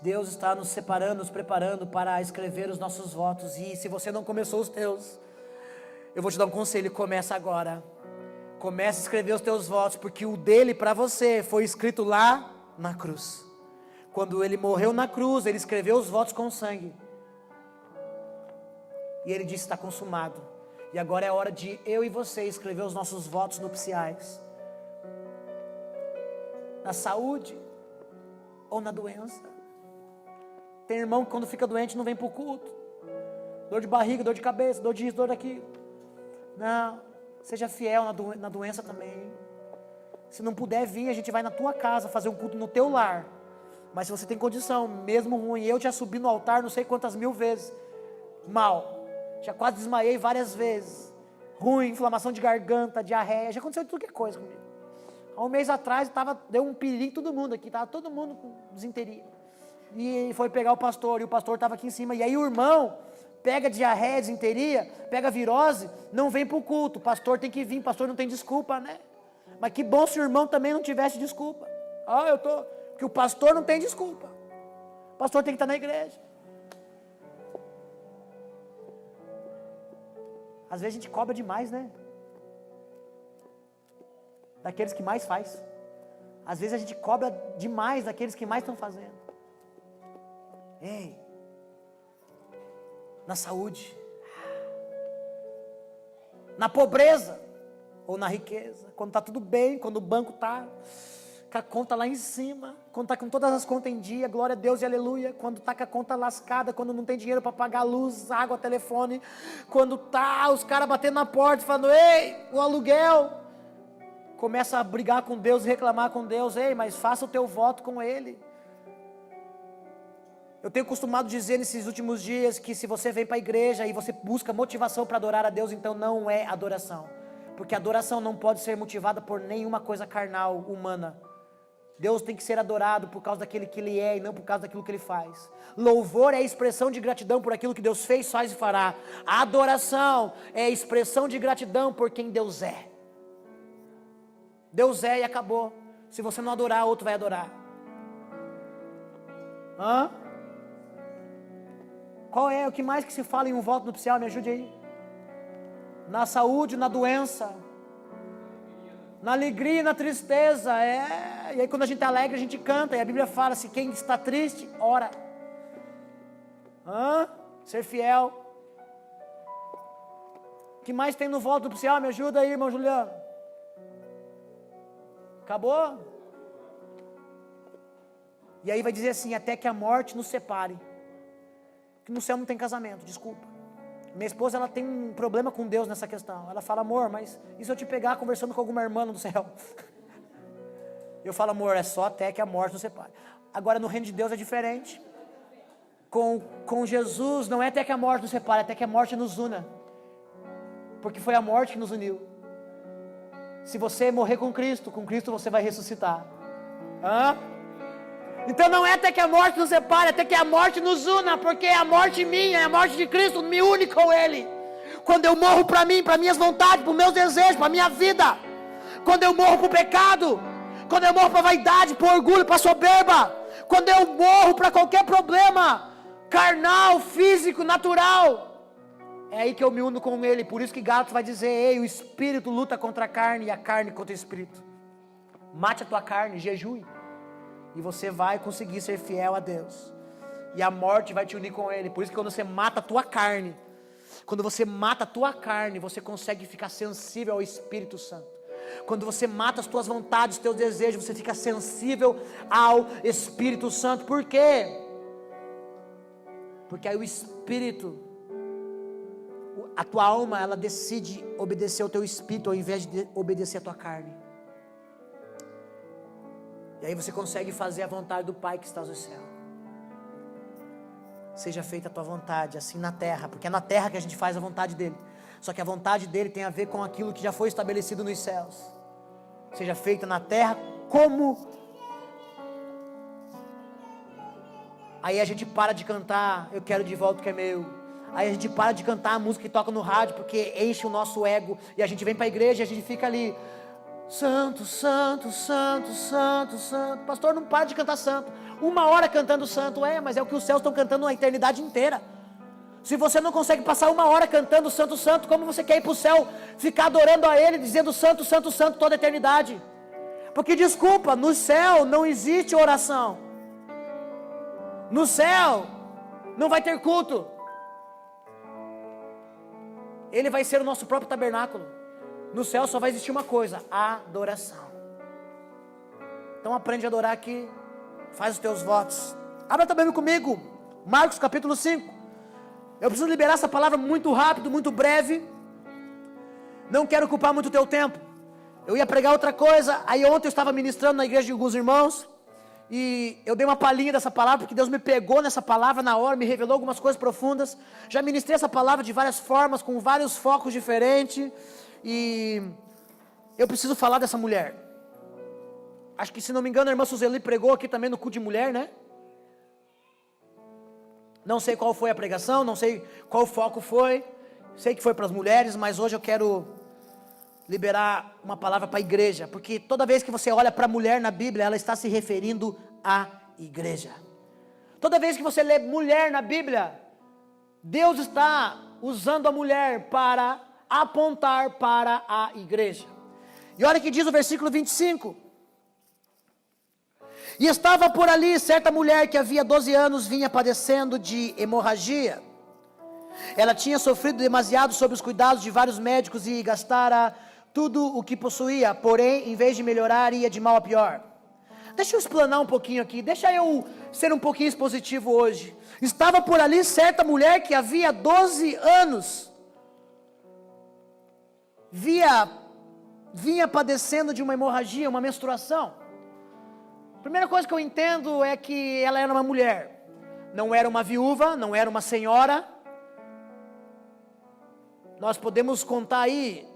Deus está nos separando, nos preparando para escrever os nossos votos. E se você não começou os teus, eu vou te dar um conselho: começa agora. Comece a escrever os teus votos, porque o dele para você foi escrito lá na cruz. Quando Ele morreu na cruz, Ele escreveu os votos com sangue. E Ele disse: está consumado. E agora é hora de eu e você escrever os nossos votos nupciais. Na saúde ou na doença. Tem irmão que quando fica doente não vem para o culto. Dor de barriga, dor de cabeça, dor disso, dor daquilo. Não, seja fiel na doença também. Se não puder vir, a gente vai na tua casa fazer um culto no teu lar. Mas se você tem condição, mesmo ruim, eu já subi no altar não sei quantas mil vezes, mal, já quase desmaiei várias vezes, ruim, inflamação de garganta, diarreia, já aconteceu de tudo que é coisa comigo. Há um mês atrás, deu um perigo em todo mundo aqui, estava todo mundo com desinteria, e foi pegar o pastor, e o pastor estava aqui em cima, e aí o irmão pega diarreia, desinteria, pega virose, não vem para o culto, o pastor tem que vir, o pastor não tem desculpa, né? Mas que bom se o irmão também não tivesse desculpa. Porque o pastor não tem desculpa. O pastor tem que estar na igreja. Às vezes a gente cobra demais, né? Daqueles que mais faz. Às vezes a gente cobra demais daqueles que mais estão fazendo. Ei, na saúde, na pobreza ou na riqueza, quando está tudo bem, quando o banco está com a conta lá em cima, quando está com todas as contas em dia, glória a Deus e aleluia. Quando está com a conta lascada, quando não tem dinheiro para pagar luz, água, telefone, quando tá os caras batendo na porta falando: ei, o aluguel, começa a brigar com Deus e reclamar com Deus. Ei, mas faça o teu voto com Ele. Eu tenho costumado dizer nesses últimos dias que se você vem para a igreja e você busca motivação para adorar a Deus, então não é adoração, porque adoração não pode ser motivada por nenhuma coisa carnal, humana. Deus tem que ser adorado por causa daquele que Ele é e não por causa daquilo que Ele faz. Louvor é a expressão de gratidão por aquilo que Deus fez, faz e fará. A adoração é a expressão de gratidão por quem Deus é. Deus é e acabou. Se você não adorar, outro vai adorar. Hã? Qual é o que mais que se fala em um voto nupcial? Me ajude aí. Na saúde, na doença, na alegria e na tristeza. E aí quando a gente é alegre, a gente canta. E a Bíblia fala, se quem está triste, ora. Ser fiel. O que mais tem no voto nupcial? Me ajuda aí, irmão Juliano. Acabou? E aí vai dizer assim, até que a morte nos separe. Que no céu não tem casamento, desculpa. Minha esposa, ela tem um problema com Deus nessa questão. Ela fala, amor, mas e se eu te pegar conversando com alguma irmã no céu? Eu falo, amor, é só até que a morte nos separe. Agora no reino de Deus é diferente. Com Jesus não é até que a morte nos separe, é até que a morte nos una. Porque foi a morte que nos uniu. Se você morrer com Cristo você vai ressuscitar. Então não é até que a morte nos separe, até que a morte nos una, porque a morte minha, a morte de Cristo me une com Ele. Quando eu morro para mim, para minhas vontades, para os meus desejos, para a minha vida, quando eu morro para o pecado, quando eu morro para a vaidade, para o orgulho, para a soberba, quando eu morro para qualquer problema carnal, físico, natural, é aí que eu me uno com Ele. Por isso que Gálatas vai dizer, ei, o Espírito luta contra a carne e a carne contra o Espírito. Mate a tua carne, jejue. E você vai conseguir ser fiel a Deus. E a morte vai te unir com Ele. Por isso que quando você mata a tua carne, você consegue ficar sensível ao Espírito Santo. Quando você mata as tuas vontades, os teus desejos, você fica sensível ao Espírito Santo. Por quê? Porque aí o Espírito, a tua alma, ela decide obedecer ao teu Espírito ao invés de obedecer à tua carne. E aí você consegue fazer a vontade do Pai que está no céu. Seja feita a tua vontade, assim na terra, porque é na terra que a gente faz a vontade dEle. Só que a vontade dEle tem a ver com aquilo que já foi estabelecido nos céus. Seja feita na terra como... Aí a gente para de cantar, eu quero de volta o que é meu. Aí a gente para de cantar a música que toca no rádio, porque enche o nosso ego. E a gente vem para a igreja e a gente fica ali... Santo, santo, santo, santo, santo. Pastor, não para de cantar santo. 1 hora cantando santo, mas é o que os céus estão cantando a eternidade inteira. Se você não consegue passar 1 hora cantando santo, santo, como você quer ir para o céu, ficar adorando a Ele, dizendo santo, santo, santo toda a eternidade? Porque desculpa, no céu não existe oração. No céu não vai ter culto. Ele vai ser o nosso próprio tabernáculo. No céu só vai existir uma coisa, adoração. Então aprende a adorar aqui, faz os teus votos. Abra também comigo, Marcos capítulo 5. Eu preciso liberar essa palavra muito rápido, muito breve. Não quero ocupar muito o teu tempo. Eu ia pregar outra coisa, aí ontem eu estava ministrando na igreja de alguns irmãos, e eu dei uma palhinha dessa palavra, porque Deus me pegou nessa palavra na hora, me revelou algumas coisas profundas. Já ministrei essa palavra de várias formas, com vários focos diferentes. E eu preciso falar dessa mulher. Acho que, se não me engano, a irmã Suzeli pregou aqui também no culto de mulher, né? Não sei qual foi a pregação, não sei qual foco foi. Sei que foi para as mulheres, mas hoje eu quero liberar uma palavra para a igreja. Porque toda vez que você olha para a mulher na Bíblia, ela está se referindo à igreja. Toda vez que você lê mulher na Bíblia, Deus está usando a mulher para apontar para a igreja. E olha que diz o versículo 25. E estava por ali certa mulher que havia 12 anos vinha padecendo de hemorragia. Ela tinha sofrido demasiado sob os cuidados de vários médicos e gastara tudo o que possuía, porém, em vez de melhorar, ia de mal a pior. Deixa eu explanar um pouquinho aqui, deixa eu ser um pouquinho expositivo hoje. Estava por ali certa mulher que havia 12 anos vinha padecendo de uma hemorragia, uma menstruação. A primeira coisa que eu entendo é que ela era uma mulher, não era uma viúva, não era uma senhora. Nós podemos contar aí,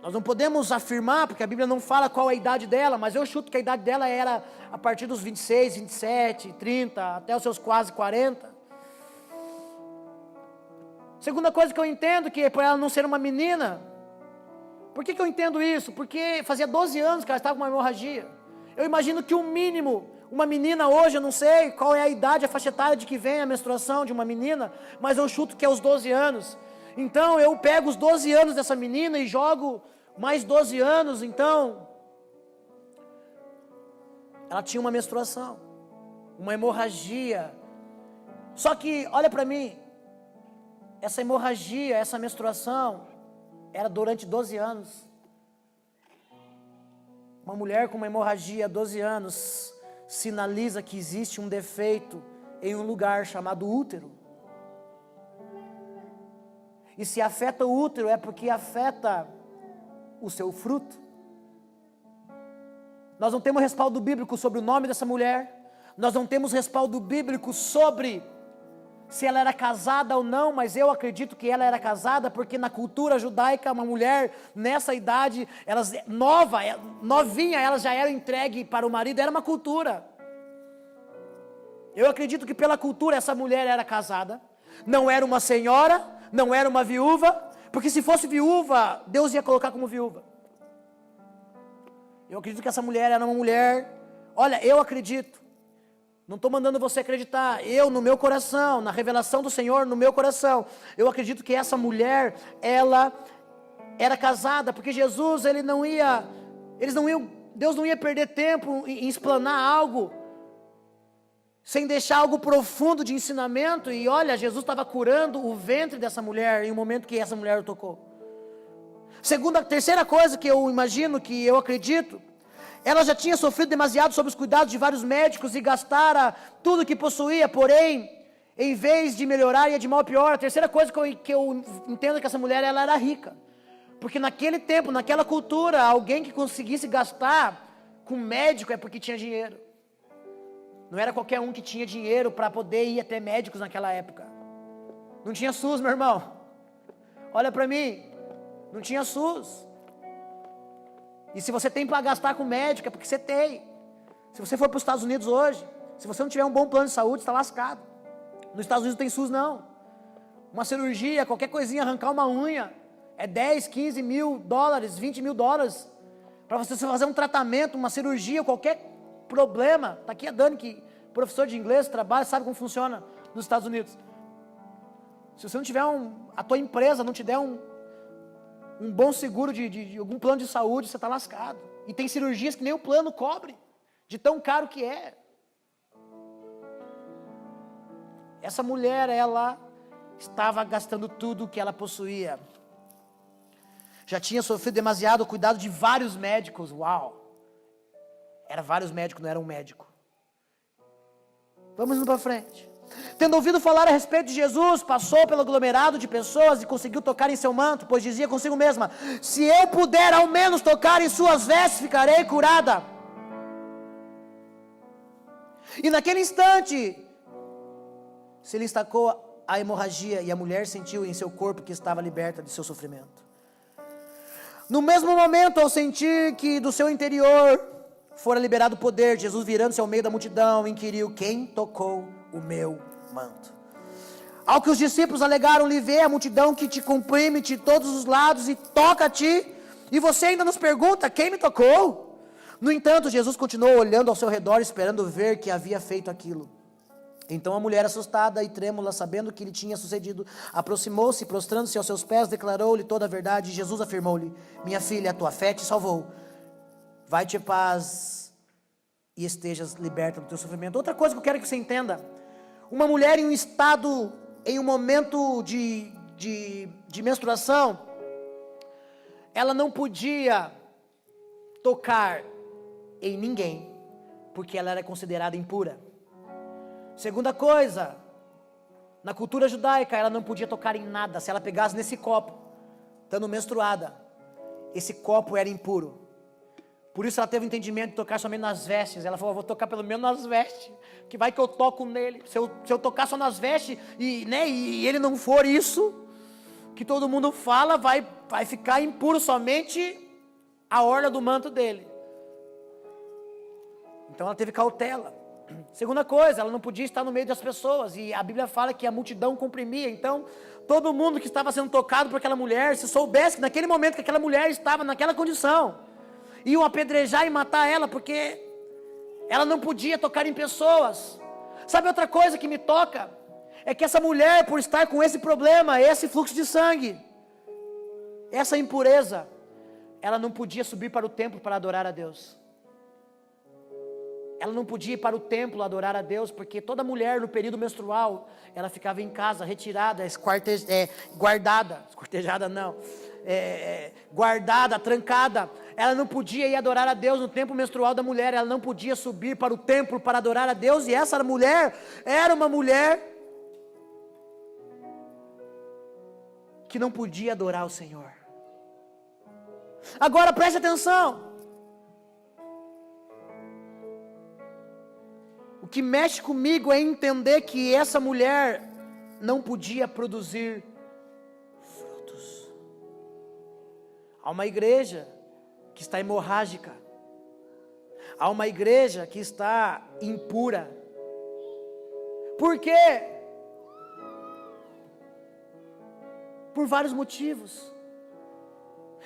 nós não podemos afirmar, porque a Bíblia não fala qual é a idade dela, mas eu chuto que a idade dela era a partir dos 26, 27, 30, até os seus quase 40. Segunda coisa que eu entendo, que por ela não ser uma menina, Por que eu entendo isso? Porque fazia 12 anos que ela estava com uma hemorragia. Eu imagino que o mínimo, uma menina hoje, eu não sei qual é a idade, a faixa etária de que vem a menstruação de uma menina, mas eu chuto que é os 12 anos. Então eu pego os 12 anos dessa menina e jogo mais 12 anos, então ela tinha uma menstruação, uma hemorragia. Só que, olha para mim, essa hemorragia, essa menstruação, era durante 12 anos. Uma mulher com uma hemorragia há 12 anos sinaliza que existe um defeito em um lugar chamado útero. E se afeta o útero é porque afeta o seu fruto. Nós não temos respaldo bíblico sobre o nome dessa mulher. Nós não temos respaldo bíblico sobre se ela era casada ou não, mas eu acredito que ela era casada, porque na cultura judaica, uma mulher nessa idade, novinha, ela já era entregue para o marido, era uma cultura. Eu acredito que pela cultura essa mulher era casada, não era uma senhora, não era uma viúva, porque se fosse viúva, Deus ia colocar como viúva. Eu acredito que essa mulher era uma mulher, olha, eu acredito, não estou mandando você acreditar, eu no meu coração, na revelação do Senhor no meu coração, eu acredito que essa mulher, ela era casada, porque Jesus, Deus não ia perder tempo em explanar algo, sem deixar algo profundo de ensinamento, e olha, Jesus estava curando o ventre dessa mulher, em um momento que essa mulher o tocou. Terceira coisa que eu imagino, que eu acredito, ela já tinha sofrido demasiado sob os cuidados de vários médicos e gastara tudo que possuía, porém, em vez de melhorar, ia de mal a pior. A terceira coisa que eu entendo é que essa mulher, ela era rica. Porque naquele tempo, naquela cultura, alguém que conseguisse gastar com médico é porque tinha dinheiro. Não era qualquer um que tinha dinheiro para poder ir até médicos naquela época. Não tinha SUS, meu irmão. Olha para mim, não tinha SUS. E se você tem para gastar com médico, é porque você tem. Se você for para os Estados Unidos hoje, se você não tiver um bom plano de saúde, você está lascado. Nos Estados Unidos não tem SUS não. Uma cirurgia, qualquer coisinha, arrancar uma unha, é 10, 15 mil dólares, 20 mil dólares. Para você fazer um tratamento, uma cirurgia, qualquer problema. Está aqui a Dani, que professor de inglês, trabalha, sabe como funciona nos Estados Unidos. Se você não tiver a tua empresa não te der um bom seguro de algum plano de saúde, você está lascado. E tem cirurgias que nem o plano cobre, de tão caro que é. Essa mulher, ela estava gastando tudo o que ela possuía. Já tinha sofrido demasiado o cuidado de vários médicos. Uau! Era vários médicos, não era um médico. Vamos indo para frente. Tendo ouvido falar a respeito de Jesus, passou pelo aglomerado de pessoas e conseguiu tocar em seu manto, pois dizia consigo mesma: se eu puder ao menos tocar em suas vestes, ficarei curada. E naquele instante, se lhe estacou a hemorragia, e a mulher sentiu em seu corpo que estava liberta de seu sofrimento. No mesmo momento, ao sentir que do seu interior fora liberado o poder, Jesus, virando-se ao meio da multidão, inquiriu: quem tocou o meu manto? Ao que os discípulos alegaram-lhe: vê a multidão que te comprime de todos os lados e toca a ti, e você ainda nos pergunta: quem me tocou? No entanto, Jesus continuou olhando ao seu redor, esperando ver que havia feito aquilo. Então a mulher, assustada e trêmula, sabendo o que lhe tinha sucedido, aproximou-se, prostrando-se aos seus pés, declarou-lhe toda a verdade. E Jesus afirmou-lhe: minha filha, a tua fé te salvou. Vai-te em paz e estejas liberta do teu sofrimento. Outra coisa que eu quero que você entenda: uma mulher em um estado, em um momento de menstruação, ela não podia tocar em ninguém, porque ela era considerada impura. Segunda coisa, na cultura judaica, ela não podia tocar em nada. Se ela pegasse nesse copo, estando menstruada, esse copo era impuro. Por isso ela teve o entendimento de tocar somente nas vestes. Ela falou: vou tocar pelo menos nas vestes, que vai que eu toco nele. Se eu tocar só nas vestes e ele não for isso que todo mundo fala, vai ficar impuro somente a orla do manto dele. Então ela teve cautela. Segunda coisa, ela não podia estar no meio das pessoas, e a Bíblia fala que a multidão comprimia, então todo mundo que estava sendo tocado por aquela mulher, se soubesse que naquele momento que aquela mulher estava naquela condição, iam apedrejar e matar ela, porque ela não podia tocar em pessoas. Sabe outra coisa que me toca? É que essa mulher, por estar com esse problema, esse fluxo de sangue, essa impureza, ela não podia subir para o templo para adorar a Deus. Ela não podia ir para o templo adorar a Deus, porque toda mulher no período menstrual, ela ficava em casa, retirada, guardada, esquartejada não, guardada, trancada. Ela não podia ir adorar a Deus no tempo menstrual da mulher, ela não podia subir para o templo para adorar a Deus, e essa mulher era uma mulher que não podia adorar o Senhor. Agora preste atenção. O que mexe comigo é entender que essa mulher não podia produzir frutos. Há uma igreja que está hemorrágica. Há uma igreja que está impura. Por quê? Por vários motivos.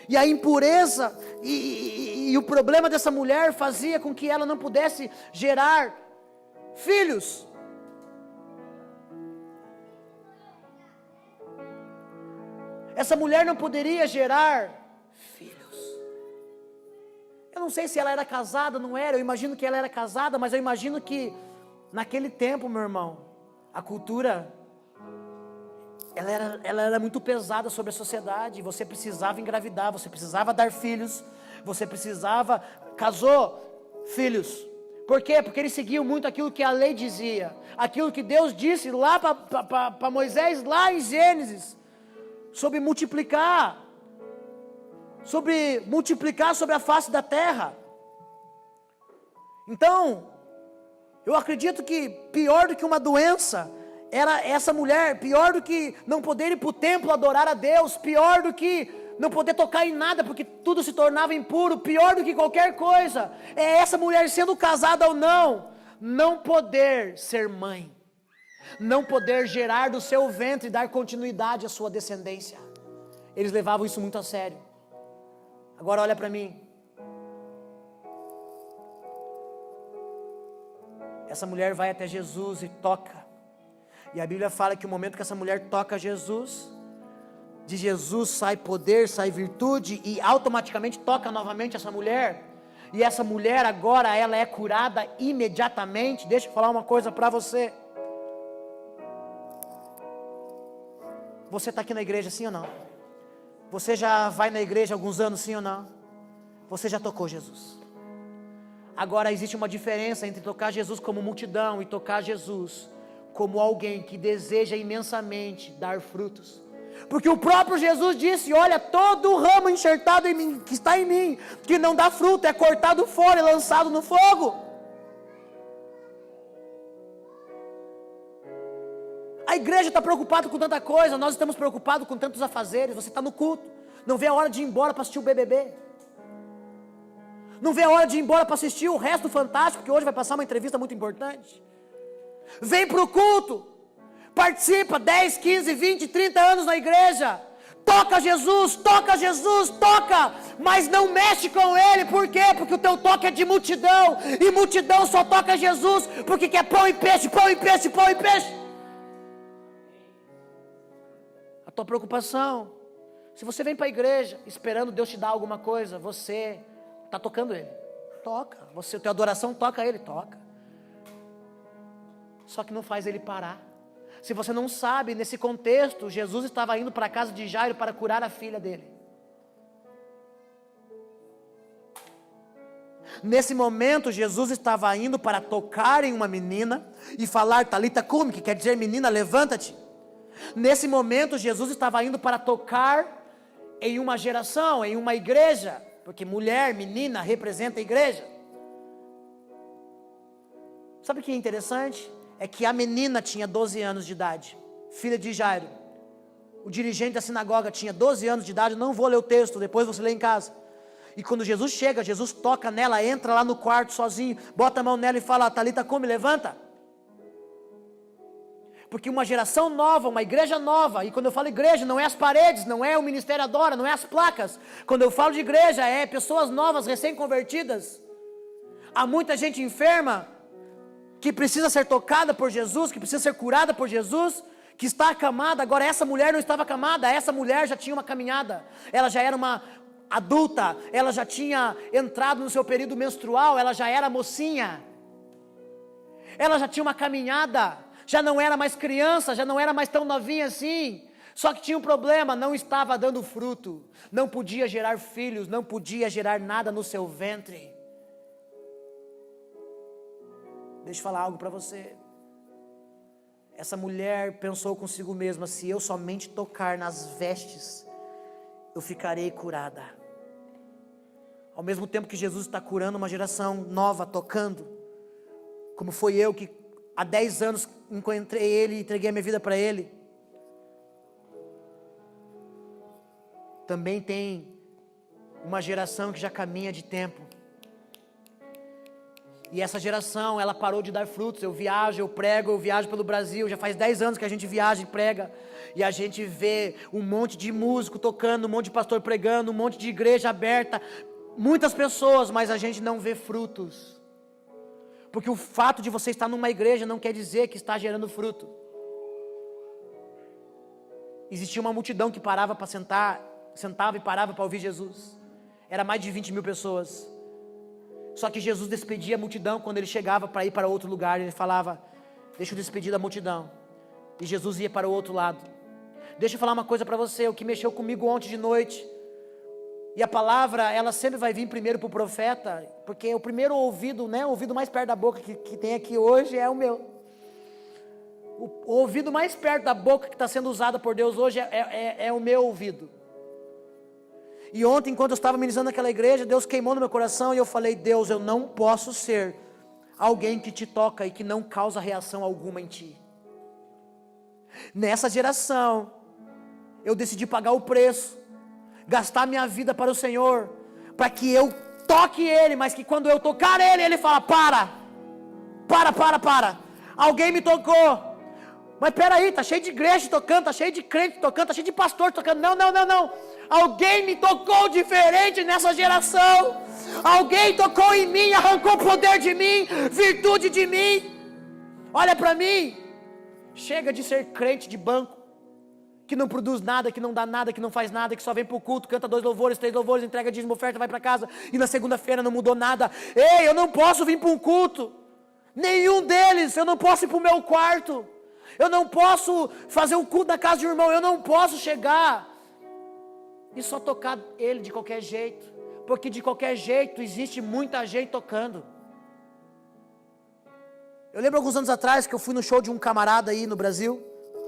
E a impureza e o problema dessa mulher fazia com que ela não pudesse gerar filhos. Essa mulher não poderia gerar filhos. Eu não sei se ela era casada, não era. Eu imagino que ela era casada, mas eu imagino que naquele tempo, meu irmão, a cultura ela era muito pesada sobre a sociedade. Você precisava engravidar, você precisava dar filhos, você precisava, casou, filhos. Por quê? Porque eles seguiam muito aquilo que a lei dizia, aquilo que Deus disse lá para Moisés, lá em Gênesis, sobre multiplicar sobre a face da terra. Então, eu acredito que pior do que uma doença era essa mulher, pior do que não poder ir para o templo adorar a Deus, pior do que não poder tocar em nada, porque tudo se tornava impuro, pior do que qualquer coisa, é essa mulher, sendo casada ou não poder ser mãe, não poder gerar do seu ventre e dar continuidade à sua descendência. Eles levavam isso muito a sério. Agora olha para mim. Essa mulher vai até Jesus e toca. E a Bíblia fala que o momento que essa mulher toca Jesus, de Jesus sai poder, sai virtude, e automaticamente toca novamente essa mulher. E essa mulher agora, ela é curada imediatamente. Deixa eu falar uma coisa para você. Você está aqui na igreja, sim ou não? Você já vai na igreja há alguns anos, sim ou não? Você já tocou Jesus. Agora existe uma diferença entre tocar Jesus como multidão e tocar Jesus como alguém que deseja imensamente dar frutos. Porque o próprio Jesus disse: olha, todo ramo enxertado em mim, que está em mim, que não dá fruto, é cortado fora e lançado no fogo. A igreja está preocupada com tanta coisa, nós estamos preocupados com tantos afazeres. Você está no culto, não vê a hora de ir embora para assistir o BBB, não vê a hora de ir embora para assistir o resto do Fantástico, porque hoje vai passar uma entrevista muito importante. Vem para o culto, participa 10, 15, 20, 30 anos na igreja, toca Jesus, mas não mexe com Ele. Por quê? Porque o teu toque é de multidão, e multidão só toca Jesus porque quer pão e peixe, pão e peixe, pão e peixe. A tua preocupação, se você vem para a igreja esperando Deus te dar alguma coisa, você está tocando Ele, toca, tua adoração toca Ele, toca. Só que não faz Ele parar. Se você não sabe, nesse contexto, Jesus estava indo para a casa de Jairo para curar a filha dele. Nesse momento, Jesus estava indo para tocar em uma menina e falar Talita cumi, que quer dizer menina, levanta-te. Nesse momento, Jesus estava indo para tocar em uma geração, em uma igreja, porque mulher, menina, representa a igreja. Sabe o que é interessante? É que a menina tinha 12 anos de idade, filha de Jairo. O dirigente da sinagoga tinha 12 anos de idade, não vou ler o texto, depois você lê em casa. E quando Jesus chega, Jesus toca nela, entra lá no quarto sozinho, bota a mão nela e fala: Talita cumi, levanta. Porque uma geração nova, uma igreja nova, e quando eu falo igreja, não é as paredes, não é o ministério adora, não é as placas. Quando eu falo de igreja, é pessoas novas, recém-convertidas. Há muita gente enferma, que precisa ser tocada por Jesus, que precisa ser curada por Jesus, que está acamada. Agora essa mulher não estava acamada, essa mulher já tinha uma caminhada, ela já era uma adulta, ela já tinha entrado no seu período menstrual, ela já era mocinha, ela já tinha uma caminhada, já não era mais criança, já não era mais tão novinha assim. Só que tinha um problema, não estava dando fruto, não podia gerar filhos, não podia gerar nada no seu ventre. Deixa eu falar algo para você. Essa mulher pensou consigo mesma: se eu somente tocar nas vestes, eu ficarei curada. Ao mesmo tempo que Jesus está curando uma geração nova, tocando, como foi eu que há 10 anos encontrei Ele e entreguei a minha vida para Ele. Também tem uma geração que já caminha de tempo. E essa geração, ela parou de dar frutos. Eu viajo, eu prego, eu viajo pelo Brasil. Já faz 10 anos que a gente viaja e prega. E a gente vê um monte de músico tocando, um monte de pastor pregando, um monte de igreja aberta. Muitas pessoas, mas a gente não vê frutos. Porque o fato de você estar numa igreja não quer dizer que está gerando fruto. Existia uma multidão que parava para sentava e parava para ouvir Jesus. Era mais de 20 mil pessoas. Só que Jesus despedia a multidão quando ele chegava para ir para outro lugar. Ele falava: deixa eu despedir da multidão. E Jesus ia para o outro lado. Deixa eu falar uma coisa para você, o que mexeu comigo ontem de noite. E a palavra, ela sempre vai vir primeiro para o profeta, porque o primeiro ouvido, né, o ouvido mais perto da boca que tem aqui hoje é o meu. O ouvido mais perto da boca que está sendo usada por Deus hoje é o meu ouvido. E ontem, enquanto eu estava ministrando naquela igreja, Deus queimou no meu coração e eu falei: Deus, eu não posso ser alguém que te toca e que não causa reação alguma em ti. Nessa geração, eu decidi pagar o preço, gastar minha vida para o Senhor, para que eu toque Ele, mas que quando eu tocar Ele, Ele fala: para, alguém me tocou. Mas peraí, tá cheio de igreja tocando, tá cheio de crente tocando, tá cheio de pastor tocando. Não. Alguém me tocou diferente nessa geração. Alguém tocou em mim, arrancou poder de mim, virtude de mim. Olha para mim. Chega de ser crente de banco, que não produz nada, que não dá nada, que não faz nada, que só vem pro culto, canta 2 louvores, 3 louvores, entrega dízimo, oferta, vai para casa, e na segunda-feira não mudou nada. Ei, eu não posso vir para um culto, nenhum deles. Eu não posso ir para o meu quarto, eu não posso fazer um culto na casa de um irmão, eu não posso chegar e só tocar ele de qualquer jeito, porque de qualquer jeito existe muita gente tocando. Eu lembro alguns anos atrás que eu fui no show de um camarada aí no Brasil,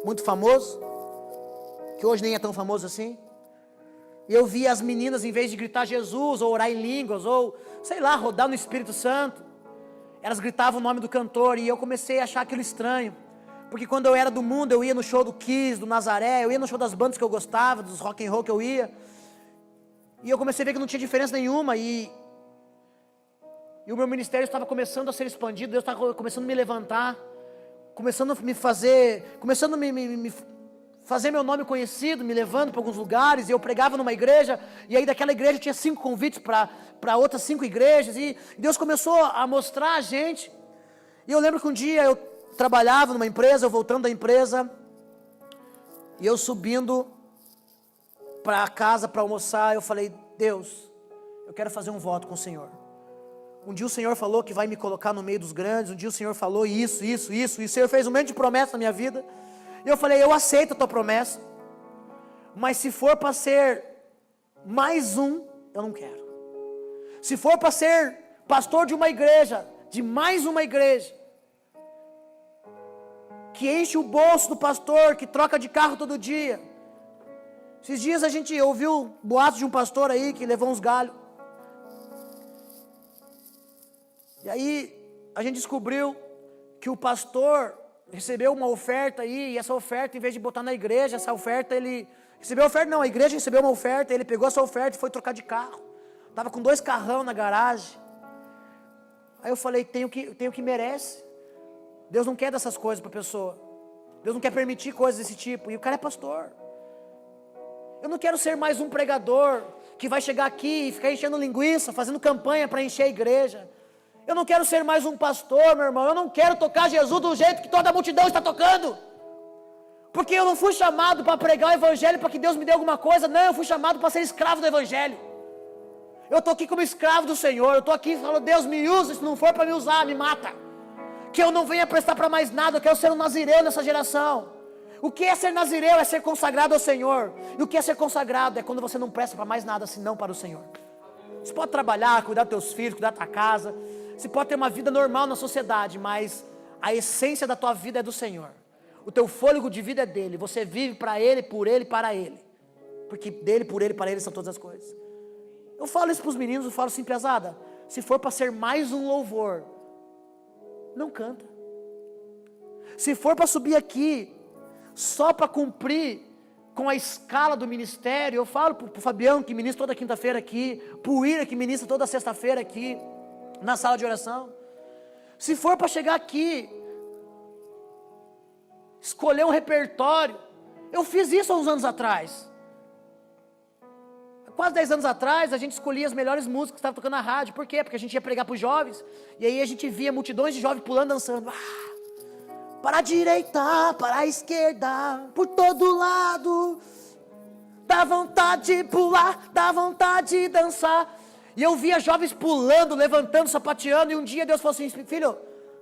muito famoso, que hoje nem é tão famoso assim, e eu vi as meninas, em vez de gritar Jesus, ou orar em línguas, ou sei lá, rodar no Espírito Santo, elas gritavam o nome do cantor, e eu comecei a achar aquilo estranho. Porque quando eu era do mundo, eu ia no show do Kiss, do Nazaré, eu ia no show das bandas que eu gostava, dos rock and roll que eu ia. E eu comecei a ver que não tinha diferença nenhuma, e o meu ministério estava começando a ser expandido, Deus estava começando a me levantar, começando a me fazer, começando a me fazer meu nome conhecido, me levando para alguns lugares, e eu pregava numa igreja, e aí daquela igreja tinha 5 convites para outras 5 igrejas, e Deus começou a mostrar a gente. E eu lembro que um dia eu trabalhava numa empresa, eu voltando da empresa, e eu subindo para casa para almoçar, eu falei: Deus, eu quero fazer um voto com o Senhor. Um dia o Senhor falou que vai me colocar no meio dos grandes, um dia o Senhor falou isso, e o Senhor fez um monte de promessa na minha vida, e eu falei: eu aceito a tua promessa, mas se for para ser mais um, eu não quero. Se for para ser pastor de uma igreja, de mais uma igreja, que enche o bolso do pastor, que troca de carro todo dia. Esses dias a gente ouviu boatos de um pastor aí que levou uns galhos. E aí a gente descobriu que o pastor recebeu uma oferta aí, e essa oferta, em vez de botar na igreja, essa oferta ele recebeu a oferta, não, a igreja recebeu uma oferta, ele pegou essa oferta e foi trocar de carro. Estava com 2 carrão na garagem. Aí eu falei, tenho que merece. Deus não quer dessas coisas para a pessoa. Deus não quer permitir coisas desse tipo. E o cara é pastor. Eu não quero ser mais um pregador que vai chegar aqui e ficar enchendo linguiça, fazendo campanha para encher a igreja. Eu não quero ser mais um pastor, meu irmão. Eu não quero tocar Jesus do jeito que toda a multidão está tocando. Porque eu não fui chamado para pregar o evangelho para que Deus me dê alguma coisa. Não, eu fui chamado para ser escravo do evangelho. Eu estou aqui como escravo do Senhor. Eu estou aqui e falo, Deus me usa. Se não for para me usar, me mata. Que eu não venha prestar para mais nada. Eu quero ser um nazireu nessa geração. O que é ser nazireu? É ser consagrado ao Senhor. E o que é ser consagrado? É quando você não presta para mais nada, senão para o Senhor. Você pode trabalhar, cuidar dos teus filhos, cuidar da tua casa. Você pode ter uma vida normal na sociedade, mas a essência da tua vida é do Senhor. O teu fôlego de vida é dele. Você vive para ele, por ele, para ele. Porque dele, por ele, para ele são todas as coisas. Eu falo isso para os meninos, eu falo assim, pesada, se for para ser mais um louvor, não canta. Se for para subir aqui só para cumprir com a escala do ministério, eu falo para o Fabião, que ministra toda quinta-feira aqui, para o Ira, que ministra toda sexta-feira aqui, na sala de oração. Se for para chegar aqui, escolher um repertório, eu fiz isso há uns anos atrás. Há quase 10 anos atrás, a gente escolhia as melhores músicas que estavam tocando na rádio. Por quê? Porque a gente ia pregar para os jovens, e aí a gente via multidões de jovens pulando, dançando. Para a direita, para a esquerda, por todo lado, dá vontade de pular, dá vontade de dançar. E eu via jovens pulando, levantando, sapateando, e um dia Deus falou assim, filho,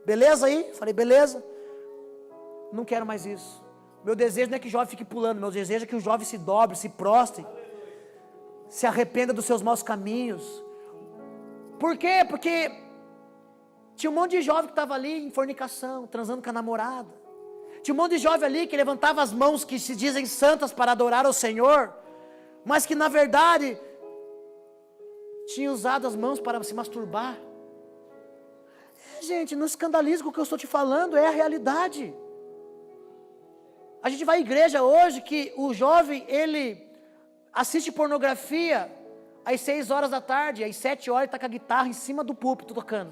beleza aí? Falei, beleza. Não quero mais isso. Meu desejo não é que o jovem fique pulando, meu desejo é que o jovem se dobre, se prostre, se arrependa dos seus maus caminhos. Por quê? Porque tinha um monte de jovem que estava ali em fornicação, transando com a namorada. Tinha um monte de jovem ali que levantava as mãos que se dizem santas para adorar ao Senhor, mas que na verdade tinha usado as mãos para se masturbar. Gente, não escandalize com o que eu estou te falando, é a realidade. A gente vai à igreja hoje que o jovem, ele assiste pornografia às 6 horas da tarde, às 7 horas ele está com a guitarra em cima do púlpito tocando.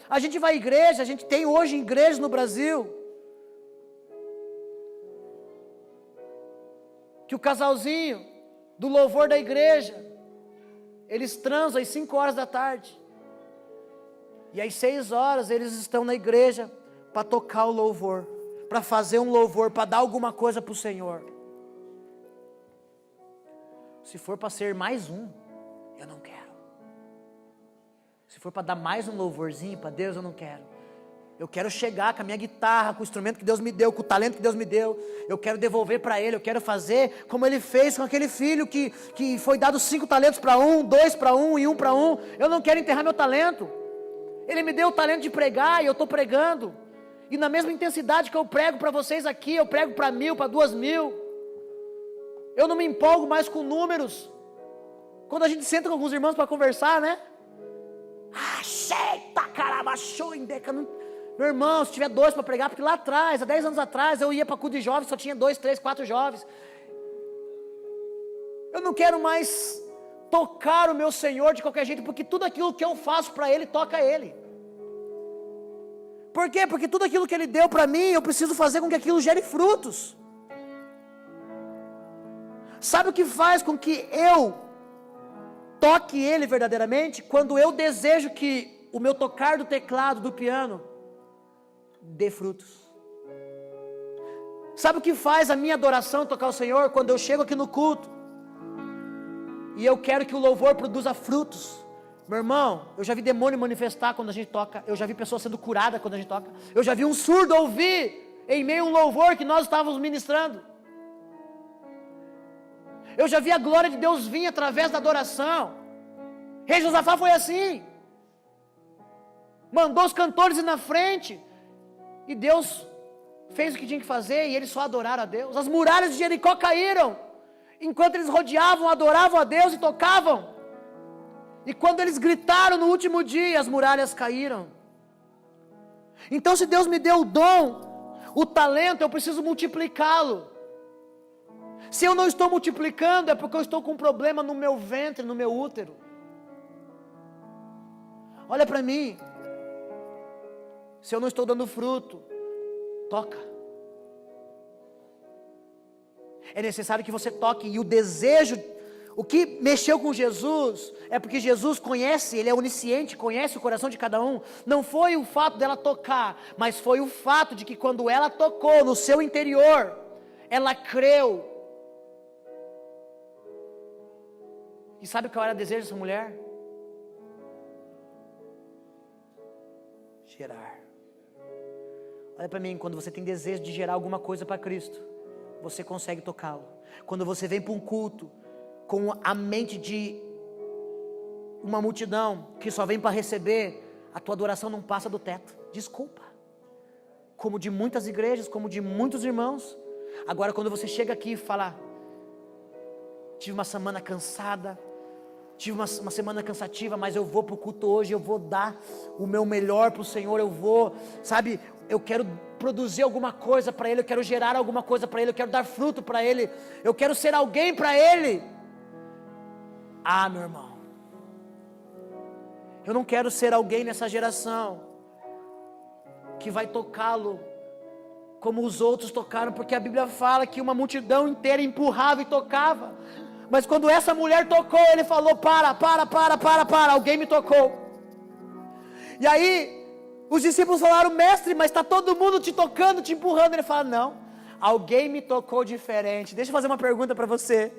A gente vai à igreja, a gente tem hoje igrejas no Brasil, que o casalzinho do louvor da igreja, eles transam às 5 horas da tarde, e às 6 horas eles estão na igreja para tocar o louvor, para fazer um louvor, para dar alguma coisa para o Senhor. Se for para ser mais um, eu não quero. Se for para dar mais um louvorzinho para Deus, eu não quero. Eu quero chegar com a minha guitarra, com o instrumento que Deus me deu, com o talento que Deus me deu. Eu quero devolver para Ele, eu quero fazer como Ele fez com aquele filho que foi dado 5 talentos para um, 2 para um e 1 para um. Eu não quero enterrar meu talento. Ele me deu o talento de pregar e eu estou pregando. E na mesma intensidade que eu prego para vocês aqui, eu prego para 1000, para 2000. Eu não me empolgo mais com números. Quando a gente senta com alguns irmãos para conversar, né? Eita, caramba, show em deca. Meu irmão, se tiver 2 para pregar, porque lá atrás, há 10 anos atrás, eu ia para culto de jovens, só tinha 2, 3, 4 jovens. Eu não quero mais tocar o meu Senhor de qualquer jeito, porque tudo aquilo que eu faço para Ele, toca a Ele. Por quê? Porque tudo aquilo que Ele deu para mim, eu preciso fazer com que aquilo gere frutos. Sabe o que faz com que eu toque Ele verdadeiramente? Quando eu desejo que o meu tocar do teclado, do piano, dê frutos. Sabe o que faz a minha adoração tocar o Senhor? Quando eu chego aqui no culto e eu quero que o louvor produza frutos. Meu irmão, eu já vi demônio manifestar quando a gente toca. Eu já vi pessoas sendo curadas quando a gente toca. Eu já vi um surdo ouvir em meio a um louvor que nós estávamos ministrando. Eu já vi a glória de Deus vir através da adoração. Rei Josafá foi assim. Mandou os cantores ir na frente. E Deus fez o que tinha que fazer. E eles só adoraram a Deus. As muralhas de Jericó caíram. Enquanto eles rodeavam, adoravam a Deus e tocavam. E quando eles gritaram no último dia, as muralhas caíram. Então, se Deus me deu o dom, o talento, eu preciso multiplicá-lo. Se eu não estou multiplicando, é porque eu estou com um problema no meu ventre, no meu útero. Olha para mim. Se eu não estou dando fruto, toca. É necessário que você toque. E o desejo, o que mexeu com Jesus, é porque Jesus conhece, Ele é onisciente, conhece o coração de cada um. Não foi o fato dela tocar, mas foi o fato de que quando ela tocou no seu interior, ela creu. E sabe qual era o desejo dessa mulher? Gerar. Olha para mim, quando você tem desejo de gerar alguma coisa para Cristo, você consegue tocá-lo. Quando você vem para um culto com a mente de uma multidão que só vem para receber, a tua adoração não passa do teto. Desculpa. Como de muitas igrejas, como de muitos irmãos. Agora quando você chega aqui e fala: tive uma semana cansada, tive uma semana cansativa, mas eu vou para o culto hoje, eu vou dar o meu melhor para o Senhor, eu vou, sabe, eu quero produzir alguma coisa para Ele, eu quero gerar alguma coisa para Ele, eu quero dar fruto para Ele, eu quero ser alguém para Ele. Ah, meu irmão, eu não quero ser alguém nessa geração que vai tocá-lo como os outros tocaram, porque a Bíblia fala que uma multidão inteira empurrava e tocava. Mas quando essa mulher tocou, ele falou: para, alguém me tocou. E aí, os discípulos falaram: mestre, mas está todo mundo te tocando, te empurrando. Ele fala: não, alguém me tocou diferente. Deixa eu fazer uma pergunta para você.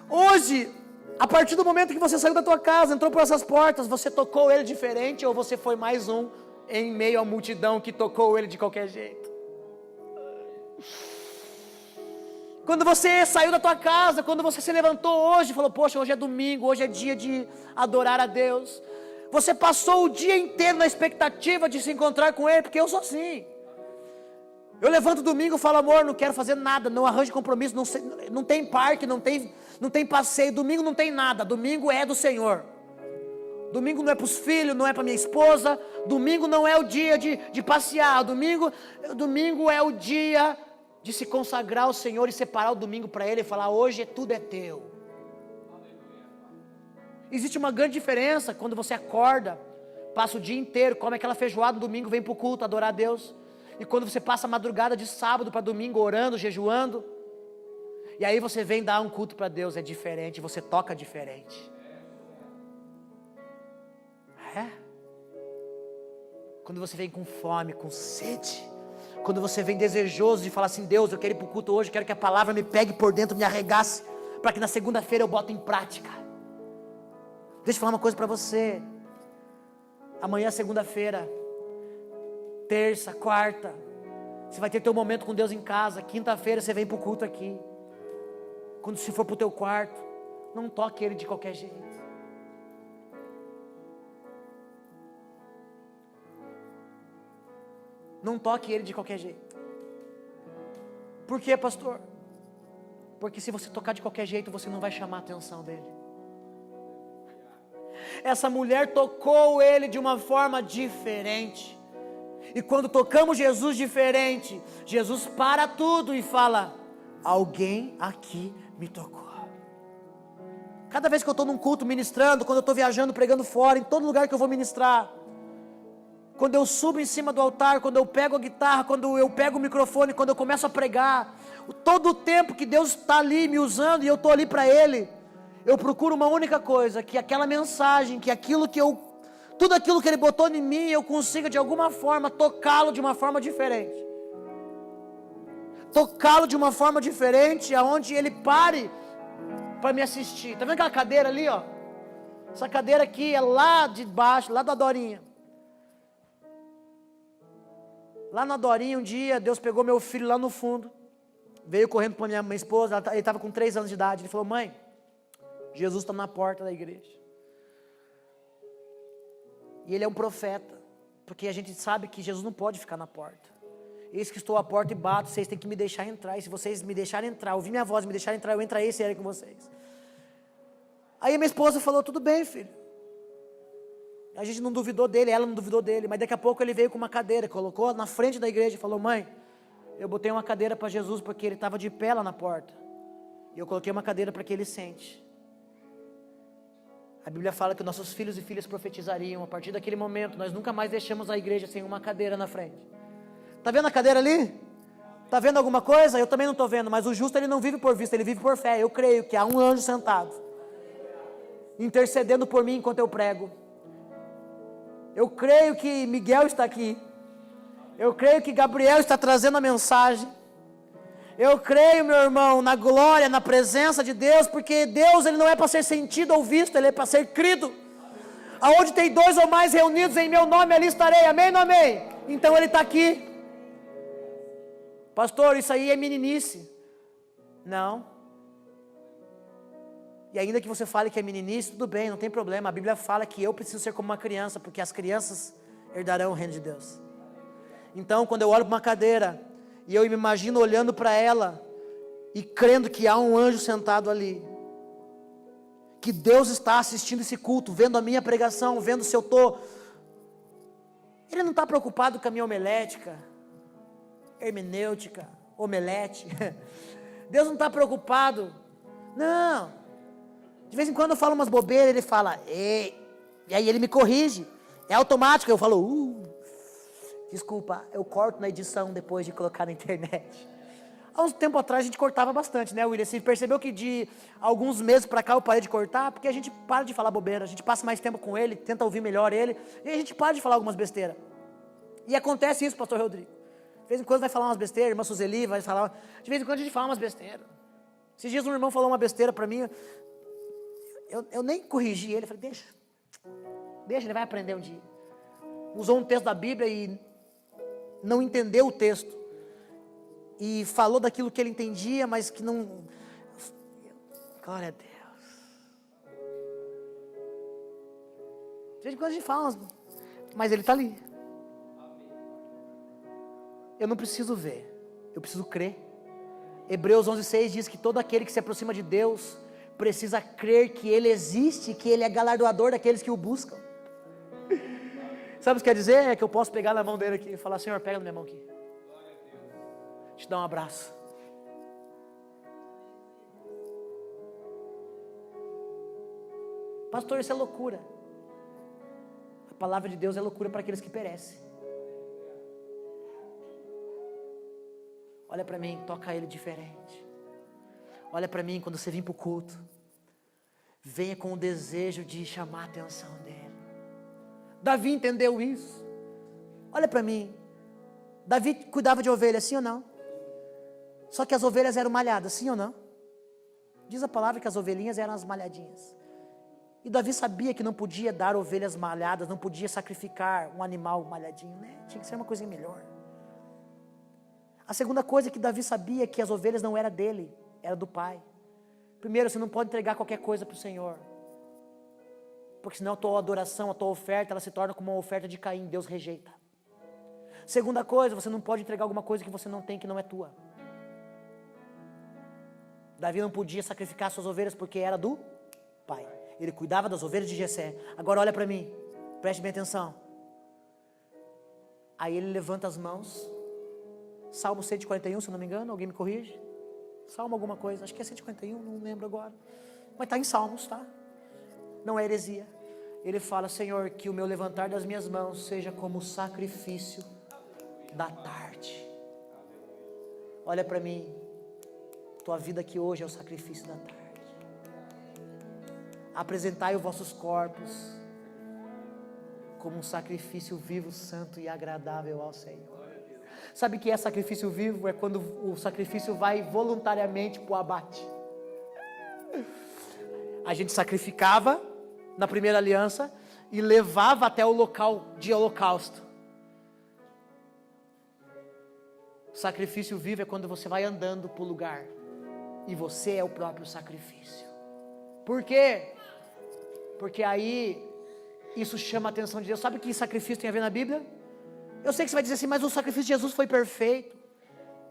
Hoje, a partir do momento que você saiu da tua casa, entrou por essas portas, você tocou ele diferente, ou você foi mais um em meio à multidão que tocou ele de qualquer jeito? Quando você saiu da tua casa, quando você se levantou hoje, falou: poxa, hoje é domingo, hoje é dia de adorar a Deus. Você passou o dia inteiro na expectativa de se encontrar com Ele, porque eu sou assim. Eu levanto domingo e falo: amor, não quero fazer nada, não arranjo compromisso, não tem parque, não tem passeio, domingo não tem nada, domingo é do Senhor. Domingo não é para os filhos, não é para minha esposa, domingo não é o dia de passear, domingo é o dia de se consagrar ao Senhor e separar o domingo para Ele e falar: hoje tudo é teu. Existe uma grande diferença quando você acorda, passa o dia inteiro, come aquela feijoada, domingo vem para o culto adorar a Deus, e quando você passa a madrugada de sábado para domingo orando, jejuando, e aí você vem dar um culto para Deus, é diferente, você toca diferente. Quando você vem com fome, com sede, quando você vem desejoso de falar assim: Deus, eu quero ir para o culto hoje, eu quero que a palavra me pegue por dentro, me arregace, para que na segunda-feira eu bote em prática. Deixa eu falar uma coisa para você. Amanhã, segunda-feira, terça, quarta, você vai ter teu momento com Deus em casa. Quinta-feira você vem para o culto aqui. Quando se for para o teu quarto, não toque Ele de qualquer jeito. Não toque Ele de qualquer jeito. Por quê, pastor? Porque se você tocar de qualquer jeito, você não vai chamar a atenção dele. Essa mulher tocou Ele de uma forma diferente. E quando tocamos Jesus diferente, Jesus para tudo e fala: alguém aqui me tocou. Cada vez que eu estou num culto ministrando, quando eu estou viajando, pregando fora, em todo lugar que eu vou ministrar, quando eu subo em cima do altar, quando eu pego a guitarra, quando eu pego o microfone, quando eu começo a pregar, todo o tempo que Deus está ali me usando e eu estou ali para Ele, eu procuro uma única coisa: que aquela mensagem, que tudo aquilo que Ele botou em mim, eu consiga de alguma forma tocá-lo de uma forma diferente. Tocá-lo de uma forma diferente, aonde Ele pare para me assistir. Está vendo aquela cadeira ali, ó? Essa cadeira aqui é lá de baixo, lá da Dorinha. Lá na Dorinha, um dia, Deus pegou meu filho lá no fundo, veio correndo para minha esposa, ele estava com 3 anos de idade, ele falou: mãe, Jesus está na porta da igreja. E ele é um profeta, porque a gente sabe que Jesus não pode ficar na porta. Eis que estou à porta e bato, vocês têm que me deixar entrar, e se vocês me deixarem entrar, ouvir minha voz e me deixarem entrar, eu entrarei e serei com vocês. Aí minha esposa falou: tudo bem, filho. A gente não duvidou dele, ela não duvidou dele, mas daqui a pouco ele veio com uma cadeira, colocou na frente da igreja e falou: mãe, Eu botei uma cadeira para Jesus porque ele estava de pé lá na porta. E eu coloquei uma cadeira para que ele sente. A Bíblia fala que nossos filhos e filhas profetizariam. A partir daquele momento, nós nunca mais deixamos a igreja sem uma cadeira na frente. Está vendo a cadeira ali? Está vendo alguma coisa? Eu também não estou vendo, mas o justo ele não vive por vista, ele vive por fé. Eu creio que há um anjo sentado, intercedendo por mim enquanto eu prego. Eu creio que Miguel está aqui. Eu creio que Gabriel está trazendo a mensagem. Eu creio, meu irmão, na glória, na presença de Deus, porque Deus ele não é para ser sentido ou visto, ele é para ser crido. Aonde tem 2 ou mais reunidos em meu nome, ali estarei. Amém ou não amém? Então ele está aqui. Pastor, isso aí é meninice. Não. E ainda que você fale que é meninice, tudo bem, não tem problema. A Bíblia fala que eu preciso ser como uma criança, porque as crianças herdarão o reino de Deus. Então, quando eu olho para uma cadeira, e eu me imagino olhando para ela, e crendo que há um anjo sentado ali, que Deus está assistindo esse culto, vendo a minha pregação, vendo se eu estou... Ele não está preocupado com a minha homilética, hermenêutica, omelete. Deus não está preocupado. Não. De vez em quando eu falo umas bobeiras, ele fala, ei, e aí ele me corrige. É automático, eu falo, desculpa, eu corto na edição depois de colocar na internet. Há uns tempo atrás a gente cortava bastante, né, William? Você percebeu que de alguns meses para cá eu parei de cortar? Porque a gente para de falar bobeira, a gente passa mais tempo com ele, tenta ouvir melhor ele, e a gente para de falar algumas besteiras. E acontece isso, pastor Rodrigo. De vez em quando vai falar umas besteiras, irmã Suzeli vai falar, de vez em quando a gente fala umas besteiras. Esses dias um irmão falou uma besteira para mim, eu nem corrigi ele, falei, deixa, ele vai aprender um dia. Usou um texto da Bíblia e não entendeu o texto. E falou daquilo que ele entendia, mas que não... Glória a Deus. De vez em quando a gente fala, mas ele está ali. Eu não preciso ver, eu preciso crer. Hebreus 11:6 diz que todo aquele que se aproxima de Deus precisa crer que Ele existe, que Ele é galardoador daqueles que o buscam. Sabe o que quer dizer? É que eu posso pegar na mão dele aqui e falar, Senhor, pega na minha mão aqui. Te dar um abraço. Pastor, isso é loucura. A palavra de Deus é loucura para aqueles que perecem. Olha para mim, toca ele diferente. Olha para mim quando você vir para o culto. Venha com o desejo de chamar a atenção dele. Davi entendeu isso. Olha para mim. Davi cuidava de ovelhas, sim ou não? Só que as ovelhas eram malhadas, sim ou não? Diz a palavra que as ovelhinhas eram as malhadinhas. E Davi sabia que não podia dar ovelhas malhadas, não podia sacrificar um animal malhadinho, né? Tinha que ser uma coisa melhor. A segunda coisa que Davi sabia é que as ovelhas não eram dele, era do pai. Primeiro, você não pode entregar qualquer coisa para o Senhor. Porque senão a tua adoração, a tua oferta, ela se torna como uma oferta de Caim, Deus rejeita. Segunda coisa, você não pode entregar alguma coisa que você não tem, que não é tua. Davi não podia sacrificar suas ovelhas porque era do pai. Ele cuidava das ovelhas de Jessé. Agora olha para mim, preste bem atenção. Aí ele levanta as mãos. Salmo 141, se não me engano, alguém me corrige? Salmo alguma coisa, acho que é 141, não lembro agora. Mas está em Salmos, tá? Não é heresia. Ele fala, Senhor, que o meu levantar das minhas mãos seja como o sacrifício da tarde. Olha para mim, tua vida aqui hoje é o sacrifício da tarde. Apresentai os vossos corpos como um sacrifício vivo, santo e agradável ao Senhor. Sabe o que é sacrifício vivo? É quando o sacrifício vai voluntariamente para o abate. A gente sacrificava na primeira aliança e levava até o local de holocausto. Sacrifício vivo é quando você vai andando para o lugar e você é o próprio sacrifício. Por quê? Porque aí isso chama a atenção de Deus. Sabe o que sacrifício tem a ver na Bíblia? Eu sei que você vai dizer assim, mas o sacrifício de Jesus foi perfeito.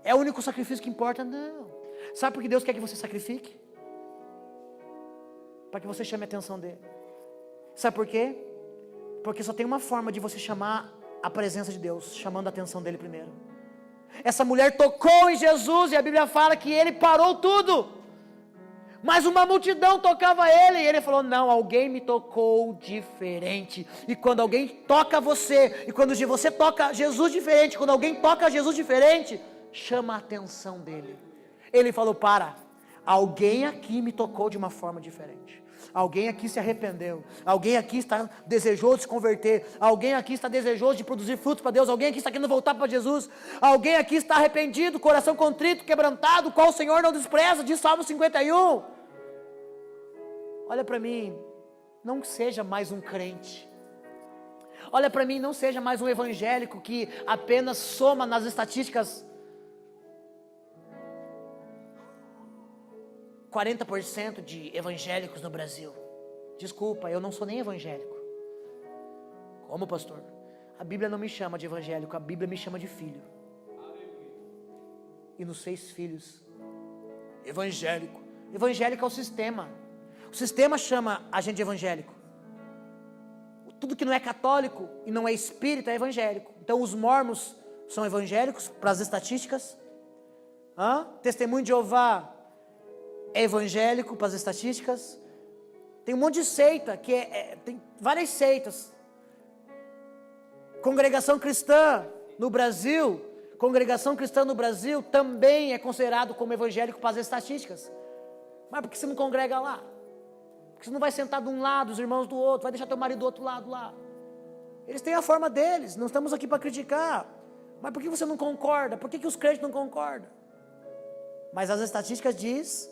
É o único sacrifício que importa? Não. Sabe por que Deus quer que você sacrifique? Para que você chame a atenção dele. Sabe por quê? Porque só tem uma forma de você chamar a presença de Deus, chamando a atenção dele primeiro. Essa mulher tocou em Jesus e a Bíblia fala que ele parou tudo. Mas uma multidão tocava ele, e ele falou, não, alguém me tocou diferente. E quando alguém toca você, e quando você toca Jesus diferente, quando alguém toca Jesus diferente, chama a atenção dele. Ele falou, alguém aqui me tocou de uma forma diferente. Alguém aqui se arrependeu. Alguém aqui está desejoso de se converter. Alguém aqui está desejoso de produzir frutos para Deus. Alguém aqui está querendo voltar para Jesus. Alguém aqui está arrependido, coração contrito, quebrantado, qual o Senhor não despreza, diz Salmo 51. Olha para mim, não seja mais um crente. Olha para mim, não seja mais um evangélico que apenas soma nas estatísticas 40% de evangélicos no Brasil. Desculpa, eu não sou nem evangélico. Como, pastor? A Bíblia não me chama de evangélico, a Bíblia me chama de filho. E nos 6 filhos, evangélico. Evangélico é o sistema. O sistema chama a gente de evangélico. Tudo que não é católico e não é espírita é evangélico. Então os mormons são evangélicos para as estatísticas. Testemunho de Jeová é evangélico para as estatísticas. Tem um monte de seita, tem várias seitas. Congregação cristã no Brasil também é considerado como evangélico para as estatísticas. Mas por que você não congrega lá? Porque você não vai sentar de um lado, os irmãos do outro, vai deixar teu marido do outro lado lá. Eles têm a forma deles, não estamos aqui para criticar. Mas por que você não concorda? Por que os crentes não concordam? Mas as estatísticas diz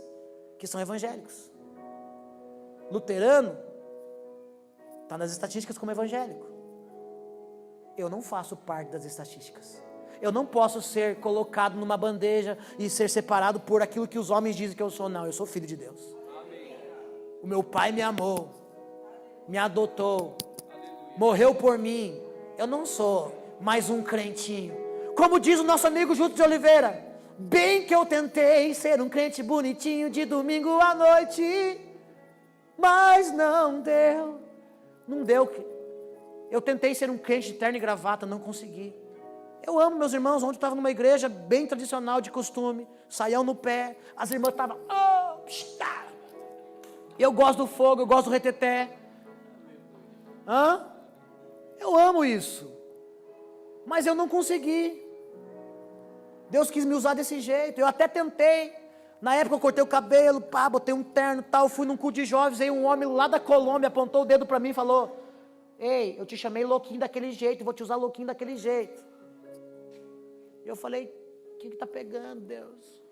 que são evangélicos. Luterano está nas estatísticas como evangélico. Eu não faço parte das estatísticas. Eu não posso ser colocado numa bandeja e ser separado por aquilo que os homens dizem que eu sou. Não, eu sou filho de Deus. Amém. O meu pai me amou, me adotou, morreu por mim. Eu não sou mais um crentinho. Como diz o nosso amigo Júlio de Oliveira, bem que eu tentei ser um crente bonitinho de domingo à noite, mas não deu. Não deu. Eu tentei ser um crente de terno e gravata, não consegui. Eu amo meus irmãos. Ontem eu estava numa igreja bem tradicional de costume, saião no pé, as irmãs estavam, eu gosto do fogo, eu gosto do reteté. Eu amo isso, mas eu não consegui. Deus quis me usar desse jeito. Eu até tentei. Na época eu cortei o cabelo, botei um terno e tal, fui num culto de jovens, aí um homem lá da Colômbia apontou o dedo para mim e falou, ei, eu te chamei louquinho daquele jeito, vou te usar louquinho daquele jeito. E eu falei, o que está pegando, Deus?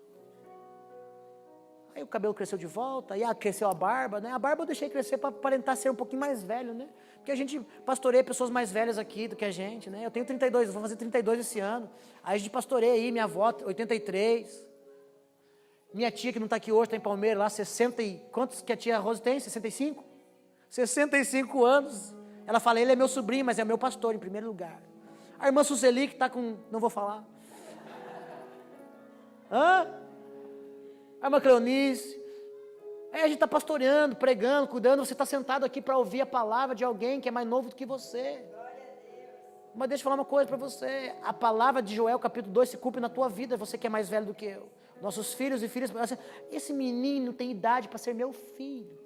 Aí o cabelo cresceu de volta, aí cresceu a barba, né? A barba eu deixei crescer para aparentar ser um pouquinho mais velho, né? Porque a gente pastoreia pessoas mais velhas aqui do que a gente, né? Eu tenho 32, vou fazer 32 esse ano. Aí a gente pastoreia aí, minha avó, 83. Minha tia que não está aqui hoje, está em Palmeiras, lá 60 e... Quantos que a tia Rose tem? 65? 65 anos. Ela fala, ele é meu sobrinho, mas é meu pastor em primeiro lugar. A irmã Suceli que está com... Não vou falar. A irmã Cleonice. Aí a gente está pastoreando, pregando, cuidando. Você está sentado aqui para ouvir a palavra de alguém que é mais novo do que você. Mas deixa eu falar uma coisa para você. A palavra de Joel capítulo 2 se cumpre na tua vida. Você que é mais velho do que eu. Nossos filhos e filhas. Esse menino tem idade para ser meu filho.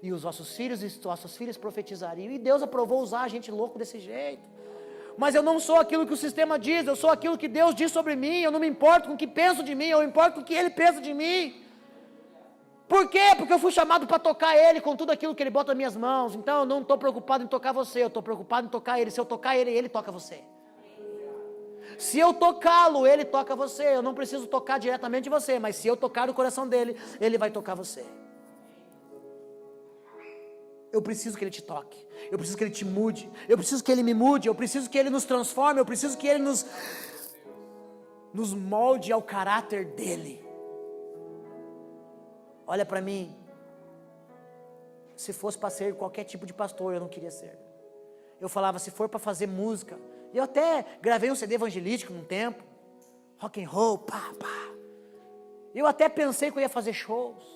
E os vossos filhos e vossas filhas profetizariam. E Deus aprovou usar a gente louco desse jeito. Mas eu não sou aquilo que o sistema diz, eu sou aquilo que Deus diz sobre mim. Eu não me importo com o que penso de mim, eu me importo com o que Ele pensa de mim. Por quê? Porque eu fui chamado para tocar Ele com tudo aquilo que Ele bota nas minhas mãos. Então eu não estou preocupado em tocar você, eu estou preocupado em tocar Ele. Se eu tocar Ele, Ele toca você. Se eu tocá-lo, Ele toca você. Eu não preciso tocar diretamente você, mas se eu tocar o coração dEle, Ele vai tocar você. Eu preciso que Ele te toque, eu preciso que Ele te mude, eu preciso que Ele me mude, eu preciso que Ele nos transforme, eu preciso que Ele nos molde ao caráter dEle. Olha para mim, se fosse para ser qualquer tipo de pastor, eu não queria ser. Eu falava, se for para fazer música, eu até gravei um CD evangelístico num tempo, rock and roll, eu até pensei que eu ia fazer shows.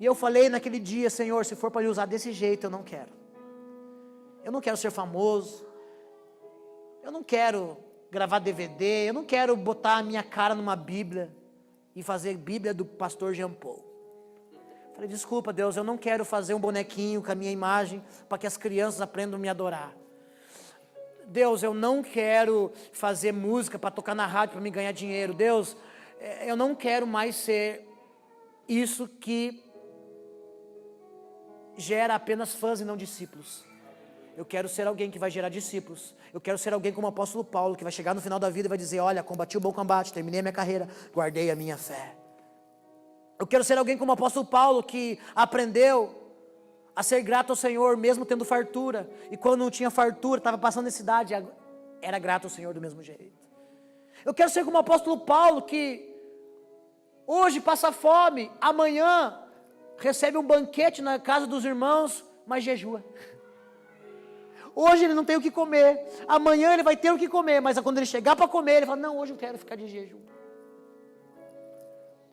E eu falei naquele dia, Senhor, se for para me usar desse jeito, eu não quero. Eu não quero ser famoso. Eu não quero gravar DVD, eu não quero botar a minha cara numa Bíblia e fazer Bíblia do pastor Jean Paul. Falei, desculpa Deus, eu não quero fazer um bonequinho com a minha imagem para que as crianças aprendam a me adorar. Deus, eu não quero fazer música para tocar na rádio para me ganhar dinheiro. Deus, eu não quero mais ser isso que gera apenas fãs e não discípulos. Eu quero ser alguém que vai gerar discípulos. Eu quero ser alguém como o apóstolo Paulo, que vai chegar no final da vida e vai dizer, olha, combati o bom combate, terminei a minha carreira, guardei a minha fé. Eu quero ser alguém como o apóstolo Paulo, que aprendeu a ser grato ao Senhor, mesmo tendo fartura. E quando não tinha fartura, estava passando necessidade, era grato ao Senhor do mesmo jeito. Eu quero ser como o apóstolo Paulo, que hoje passa fome, amanhã recebe um banquete na casa dos irmãos, mas jejua. Hoje ele não tem o que comer, amanhã ele vai ter o que comer, mas quando ele chegar para comer, ele fala, não, hoje eu quero ficar de jejum.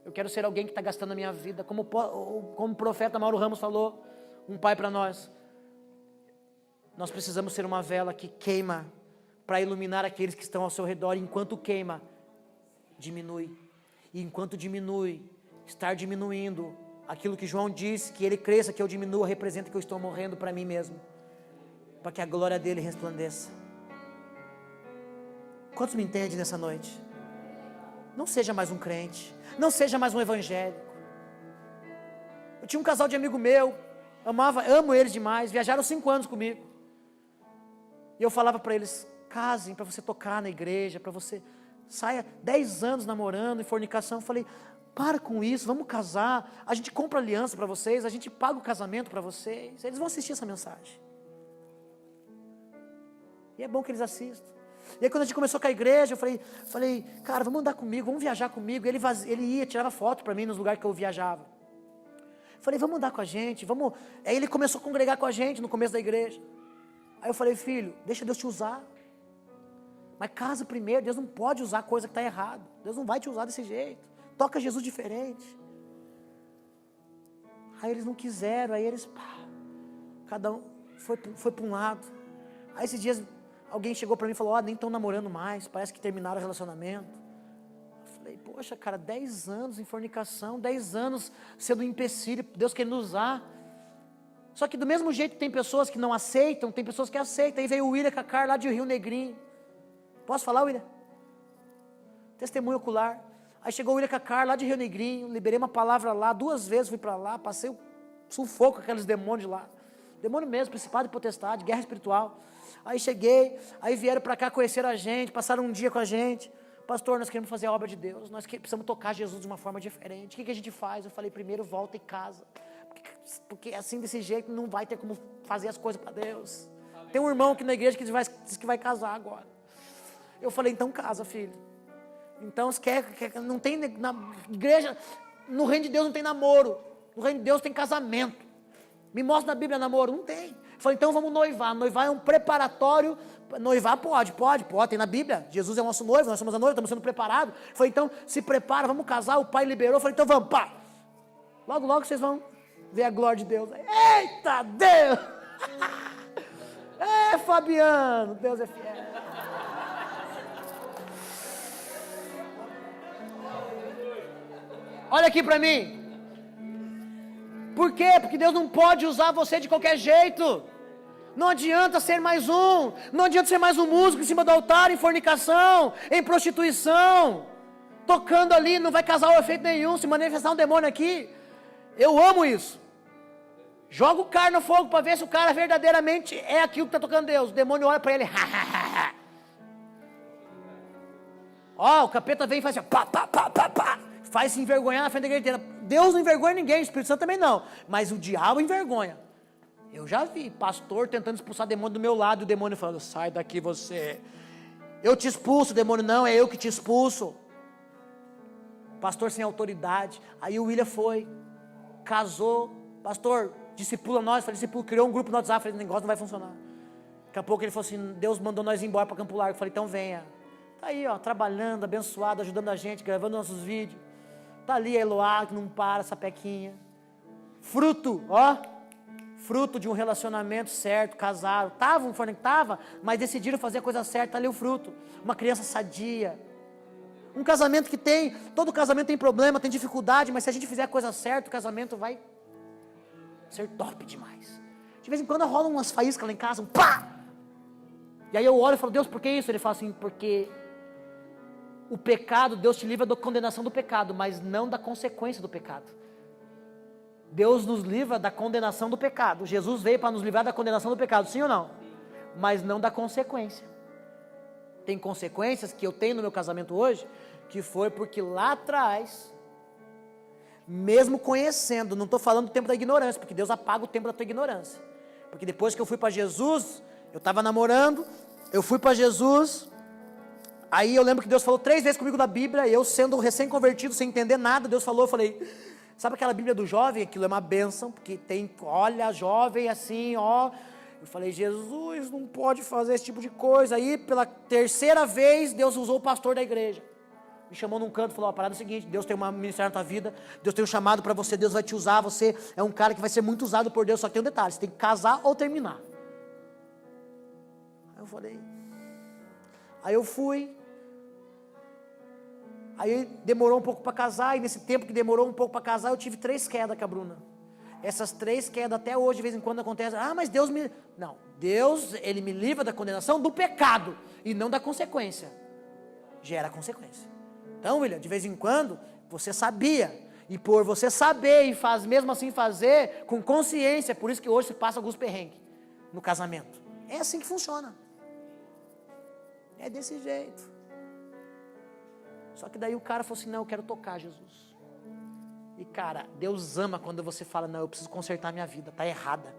Eu quero ser alguém que está gastando a minha vida, como o profeta Mauro Ramos falou, um pai para nós. Nós precisamos ser uma vela que queima, para iluminar aqueles que estão ao seu redor, e enquanto queima, diminui. E enquanto diminui, estar diminuindo, aquilo que João disse, que ele cresça, que eu diminua, representa que eu estou morrendo para mim mesmo, para que a glória dele resplandeça. Quantos me entendem nessa noite? Não seja mais um crente, não seja mais um evangélico. Eu tinha um casal de amigo meu, amo eles demais, viajaram 5 anos comigo, e eu falava para eles, casem para você tocar na igreja, para você, saia 10 anos namorando em fornicação. Eu falei, para com isso, vamos casar, a gente compra aliança para vocês, a gente paga o casamento para vocês, eles vão assistir essa mensagem, e é bom que eles assistam. E aí quando a gente começou com a igreja, eu falei, cara, vamos andar comigo, vamos viajar comigo. Ele ia, tirava foto para mim nos lugares que eu viajava. Falei, vamos andar com a gente, vamos. Aí ele começou a congregar com a gente no começo da igreja. Aí eu falei, filho, deixa Deus te usar. Mas casa primeiro, Deus não pode usar coisa que está errada. Deus não vai te usar desse jeito. Toca Jesus diferente. Aí eles não quiseram, aí eles, cada um foi para um lado. Aí esses dias alguém chegou para mim e falou, nem estão namorando mais, parece que terminaram o relacionamento. Eu falei, poxa cara, 10 anos em fornicação, 10 anos sendo um empecilho, Deus querendo usar. Só que do mesmo jeito que tem pessoas que não aceitam, tem pessoas que aceitam. Aí veio o William Cacar lá de Rio Negrinho. Posso falar, William? Testemunho ocular. Aí chegou o William Cacar lá de Rio Negrinho, liberei uma palavra lá, 2 vezes fui para lá, passei o sufoco com aqueles demônios lá. Demônio mesmo, principado e potestade, guerra espiritual. Aí cheguei, aí vieram para cá conhecer a gente, passaram um dia com a gente. Pastor, nós queremos fazer a obra de Deus, nós precisamos tocar Jesus de uma forma diferente. O que a gente faz? Eu falei, primeiro volta e casa. Porque assim, desse jeito, não vai ter como fazer as coisas para Deus. Tem um irmão aqui na igreja que diz que vai casar agora. Eu falei, então casa, filho. Então, se quer, não tem, na igreja, no reino de Deus não tem namoro. No reino de Deus tem casamento. Me mostra na Bíblia namoro, não tem. Eu falei, então vamos noivar. Noivar é um preparatório. Noivar pode, tem na Bíblia. Jesus é o nosso noivo, nós somos a noiva, estamos sendo preparados. Eu falei, então se prepara, vamos casar. O pai liberou, eu falei, então vamos, pá. Logo vocês vão ver a glória de Deus. Eita Deus! Fabiano, Deus é fiel. Olha aqui para mim. Por quê? Porque Deus não pode usar você de qualquer jeito. Não adianta ser mais um. Não adianta ser mais um músico em cima do altar, em fornicação, em prostituição, tocando ali, não vai causar efeito nenhum, se manifestar um demônio aqui. Eu amo isso. Joga o cara no fogo para ver se o cara verdadeiramente é aquilo que está tocando Deus. O demônio olha para ele. O capeta vem e faz assim, pá. Faz se envergonhar na frente da igreja inteira. Deus não envergonha ninguém, o Espírito Santo também não. Mas o diabo envergonha. Eu já vi pastor tentando expulsar demônio do meu lado, e o demônio falando, sai daqui você. Eu te expulso, o demônio não, é eu que te expulso. Pastor sem autoridade. Aí o William foi, casou, pastor, discipula nós. Falei, discipula, criou um grupo no WhatsApp. Falei, o negócio não vai funcionar. Daqui a pouco ele falou assim, Deus mandou nós ir embora para Campo Largo. Falei, então venha. Está aí, trabalhando, abençoado, ajudando a gente, gravando nossos vídeos. Está ali a Eloá, que não para, essa pequinha. Fruto, fruto de um relacionamento certo, casaram, tava, mas decidiram fazer a coisa certa, tá ali o fruto. Uma criança sadia. Um casamento que todo casamento tem problema, tem dificuldade, mas se a gente fizer a coisa certa, o casamento vai ser top demais. De vez em quando rolam umas faíscas lá em casa, pá! E aí eu olho e falo, Deus, por que isso? Ele fala assim, porque o pecado, Deus te livra da condenação do pecado, mas não da consequência do pecado. Deus nos livra da condenação do pecado. Jesus veio para nos livrar da condenação do pecado, sim ou não? Mas não da consequência. Tem consequências que eu tenho no meu casamento hoje, que foi porque lá atrás, mesmo conhecendo, não estou falando do tempo da ignorância, porque Deus apaga o tempo da tua ignorância. Porque depois que eu fui para Jesus, eu estava namorando, eu fui para Jesus, aí eu lembro que Deus falou 3 vezes comigo na Bíblia, eu sendo recém-convertido, sem entender nada, Deus falou, eu falei, sabe aquela Bíblia do jovem? Aquilo é uma bênção, porque tem, olha, jovem assim, ó. Eu falei, Jesus, não pode fazer esse tipo de coisa. Aí, pela 3ª vez, Deus usou o pastor da igreja. Me chamou num canto e falou, a parada é o seguinte, Deus tem um ministério na tua vida, Deus tem um chamado para você, Deus vai te usar, você é um cara que vai ser muito usado por Deus, só que tem um detalhe, você tem que casar ou terminar. Aí eu falei, aí eu fui, aí demorou um pouco para casar, e nesse tempo que demorou um pouco para casar, eu tive 3 quedas com a Bruna. Essas 3 quedas até hoje, de vez em quando acontecem, mas Deus me... Não, Deus, Ele me livra da condenação do pecado, e não da consequência. Gera consequência. Então, William, de vez em quando, você sabia, e por você saber, e mesmo assim fazer, com consciência, por isso que hoje se passa alguns perrengues no casamento. É assim que funciona. É desse jeito. Só que daí o cara falou assim, não, eu quero tocar Jesus. E cara, Deus ama quando você fala, não, eu preciso consertar minha vida, tá errada.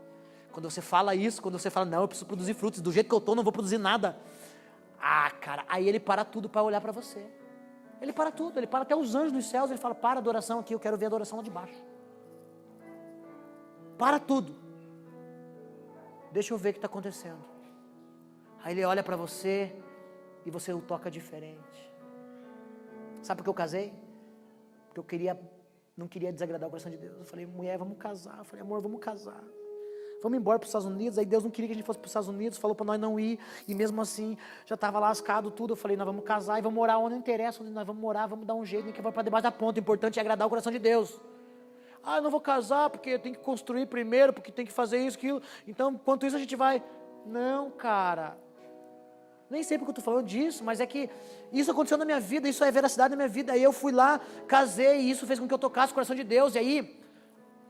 Quando você fala isso, quando você fala, não, eu preciso produzir frutos, do jeito que eu tô, não vou produzir nada. Cara, aí ele para tudo para olhar para você. Ele para tudo, ele para até os anjos dos céus, ele fala, para a adoração aqui, eu quero ver a adoração lá de baixo. Para tudo. Deixa eu ver o que está acontecendo. Aí ele olha para você e você o toca diferente. Sabe por que eu casei? Porque eu não queria desagradar o coração de Deus. Eu falei, mulher, vamos casar. Eu falei, amor, vamos casar. Vamos embora para os Estados Unidos. Aí Deus não queria que a gente fosse para os Estados Unidos, falou para nós não ir. E mesmo assim, já estava lascado tudo. Eu falei, nós vamos casar e vamos morar onde não interessa, onde nós vamos morar, vamos dar um jeito, nem que vai para debaixo da ponta. O importante é agradar o coração de Deus. Eu não vou casar porque tem que construir primeiro, porque tem que fazer isso, aquilo. Então, enquanto isso a gente vai... Não, cara. Nem sei porque eu estou falando disso, mas é que isso aconteceu na minha vida, isso é veracidade na minha vida. Aí eu fui lá, casei, e isso fez com que eu tocasse o coração de Deus. E aí,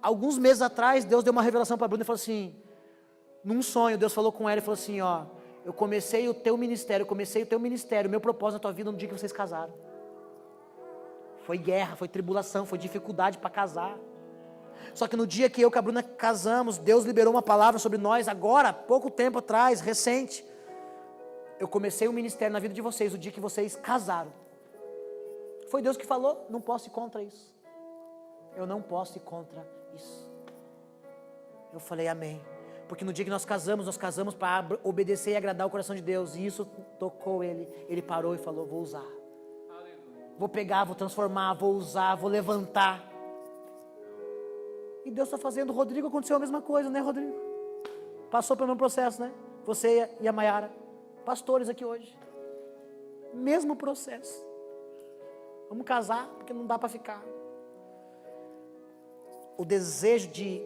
alguns meses atrás, Deus deu uma revelação para a Bruna e falou assim, num sonho, Deus falou com ela e falou assim, eu comecei o teu ministério, meu propósito na tua vida no dia que vocês casaram. Foi guerra, foi tribulação, foi dificuldade para casar. Só que no dia que eu e a Bruna casamos, Deus liberou uma palavra sobre nós agora, pouco tempo atrás, recente. Eu comecei o ministério na vida de vocês o dia que vocês casaram. Foi Deus que falou, não posso ir contra isso. Eu não posso ir contra isso. Eu falei amém. Porque no dia que nós casamos para obedecer e agradar o coração de Deus. E isso tocou ele. Ele parou e falou, vou usar. Vou pegar, vou transformar, vou usar, vou levantar. E Deus está fazendo. Rodrigo aconteceu a mesma coisa, né, Rodrigo? Passou pelo mesmo processo, né? Você e a Maiara. Pastores aqui hoje. Mesmo processo. Vamos casar, porque não dá para ficar. O desejo de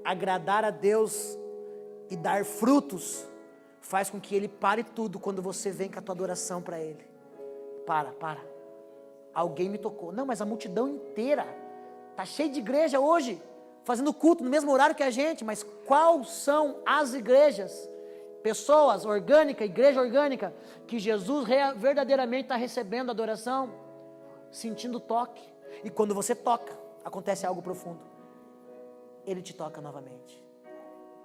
agradar a Deus e dar frutos faz com que Ele pare tudo quando você vem com a tua adoração para Ele. Para. Alguém me tocou. Não, mas a multidão inteira está cheia de igreja hoje, fazendo culto no mesmo horário que a gente, mas quais são as igrejas? Pessoas orgânicas, igreja orgânica, que Jesus verdadeiramente está recebendo adoração, sentindo toque. E quando você toca, acontece algo profundo. Ele te toca novamente.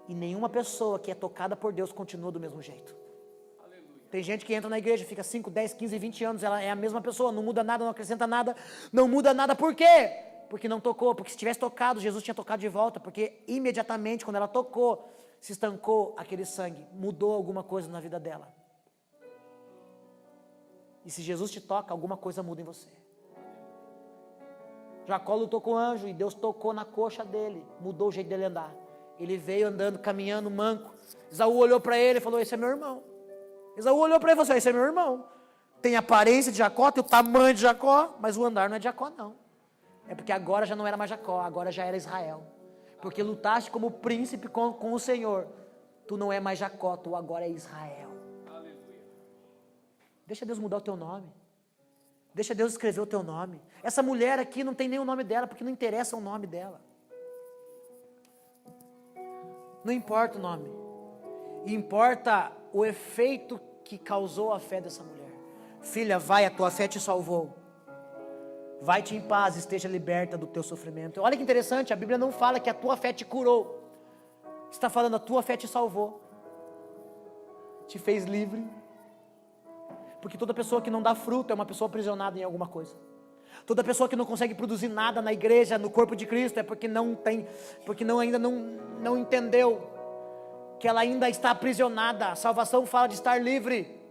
E nenhuma pessoa que é tocada por Deus continua do mesmo jeito. Aleluia. Tem gente que entra na igreja, fica 5, 10, 15, 20 anos, ela é a mesma pessoa, não muda nada, não acrescenta nada, não muda nada, por quê? Porque não tocou, porque se tivesse tocado, Jesus tinha tocado de volta, porque imediatamente quando ela tocou, se estancou aquele sangue, mudou alguma coisa na vida dela. E se Jesus te toca, alguma coisa muda em você. Jacó lutou com o anjo e Deus tocou na coxa dele, mudou o jeito dele andar. Ele veio andando, caminhando, manco. Esaú olhou para ele e falou, esse é meu irmão. Esaú olhou para ele e falou, esse é meu irmão. Tem a aparência de Jacó, tem o tamanho de Jacó, mas o andar não é de Jacó, não. É porque agora já não era mais Jacó, agora já era Israel. Porque lutaste como príncipe com o Senhor. Tu não é mais Jacó, tu agora é Israel. Deixa Deus mudar o teu nome. Deixa Deus escrever o teu nome. Essa mulher aqui não tem nem o nome dela, porque não interessa o nome dela. Não importa o nome. Importa o efeito que causou a fé dessa mulher. Filha, vai, a tua fé te salvou. Vai-te em paz, esteja liberta do teu sofrimento. Olha que interessante, a Bíblia não fala que a tua fé te curou. Está falando, a tua fé te salvou. Te fez livre. Porque toda pessoa que não dá fruto é uma pessoa aprisionada em alguma coisa. Toda pessoa que não consegue produzir nada na igreja, no corpo de Cristo, é porque ainda não entendeu que ela ainda está aprisionada. A salvação fala de estar livre.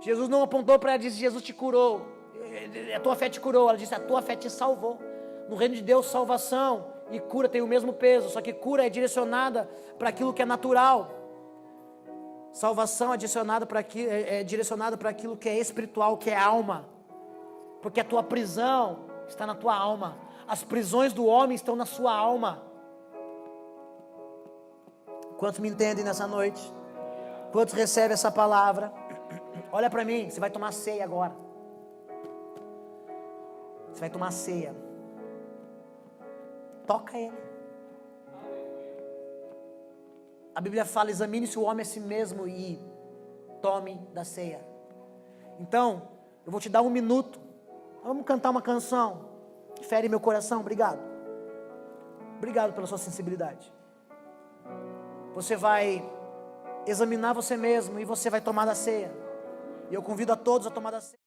Jesus não apontou para ela e disse, Jesus te curou, a tua fé te curou. Ela disse, a tua fé te salvou. No reino de Deus, salvação e cura tem o mesmo peso, só que cura é direcionada para aquilo que é natural. Salvação é direcionada para aquilo que é espiritual, que é alma. Porque a tua prisão está na tua alma. As prisões do homem estão na sua alma. Quantos me entendem nessa noite? Quantos recebem essa palavra? Olha para mim, você vai tomar ceia agora. Você vai tomar ceia. Toca ele. A Bíblia fala, examine-se o homem a si mesmo e tome da ceia. Então, eu vou te dar 1 minuto. Vamos cantar uma canção que fere meu coração. Obrigado. Obrigado pela sua sensibilidade. Você vai examinar você mesmo e você vai tomar da ceia. E eu convido a todos a tomar da ceia.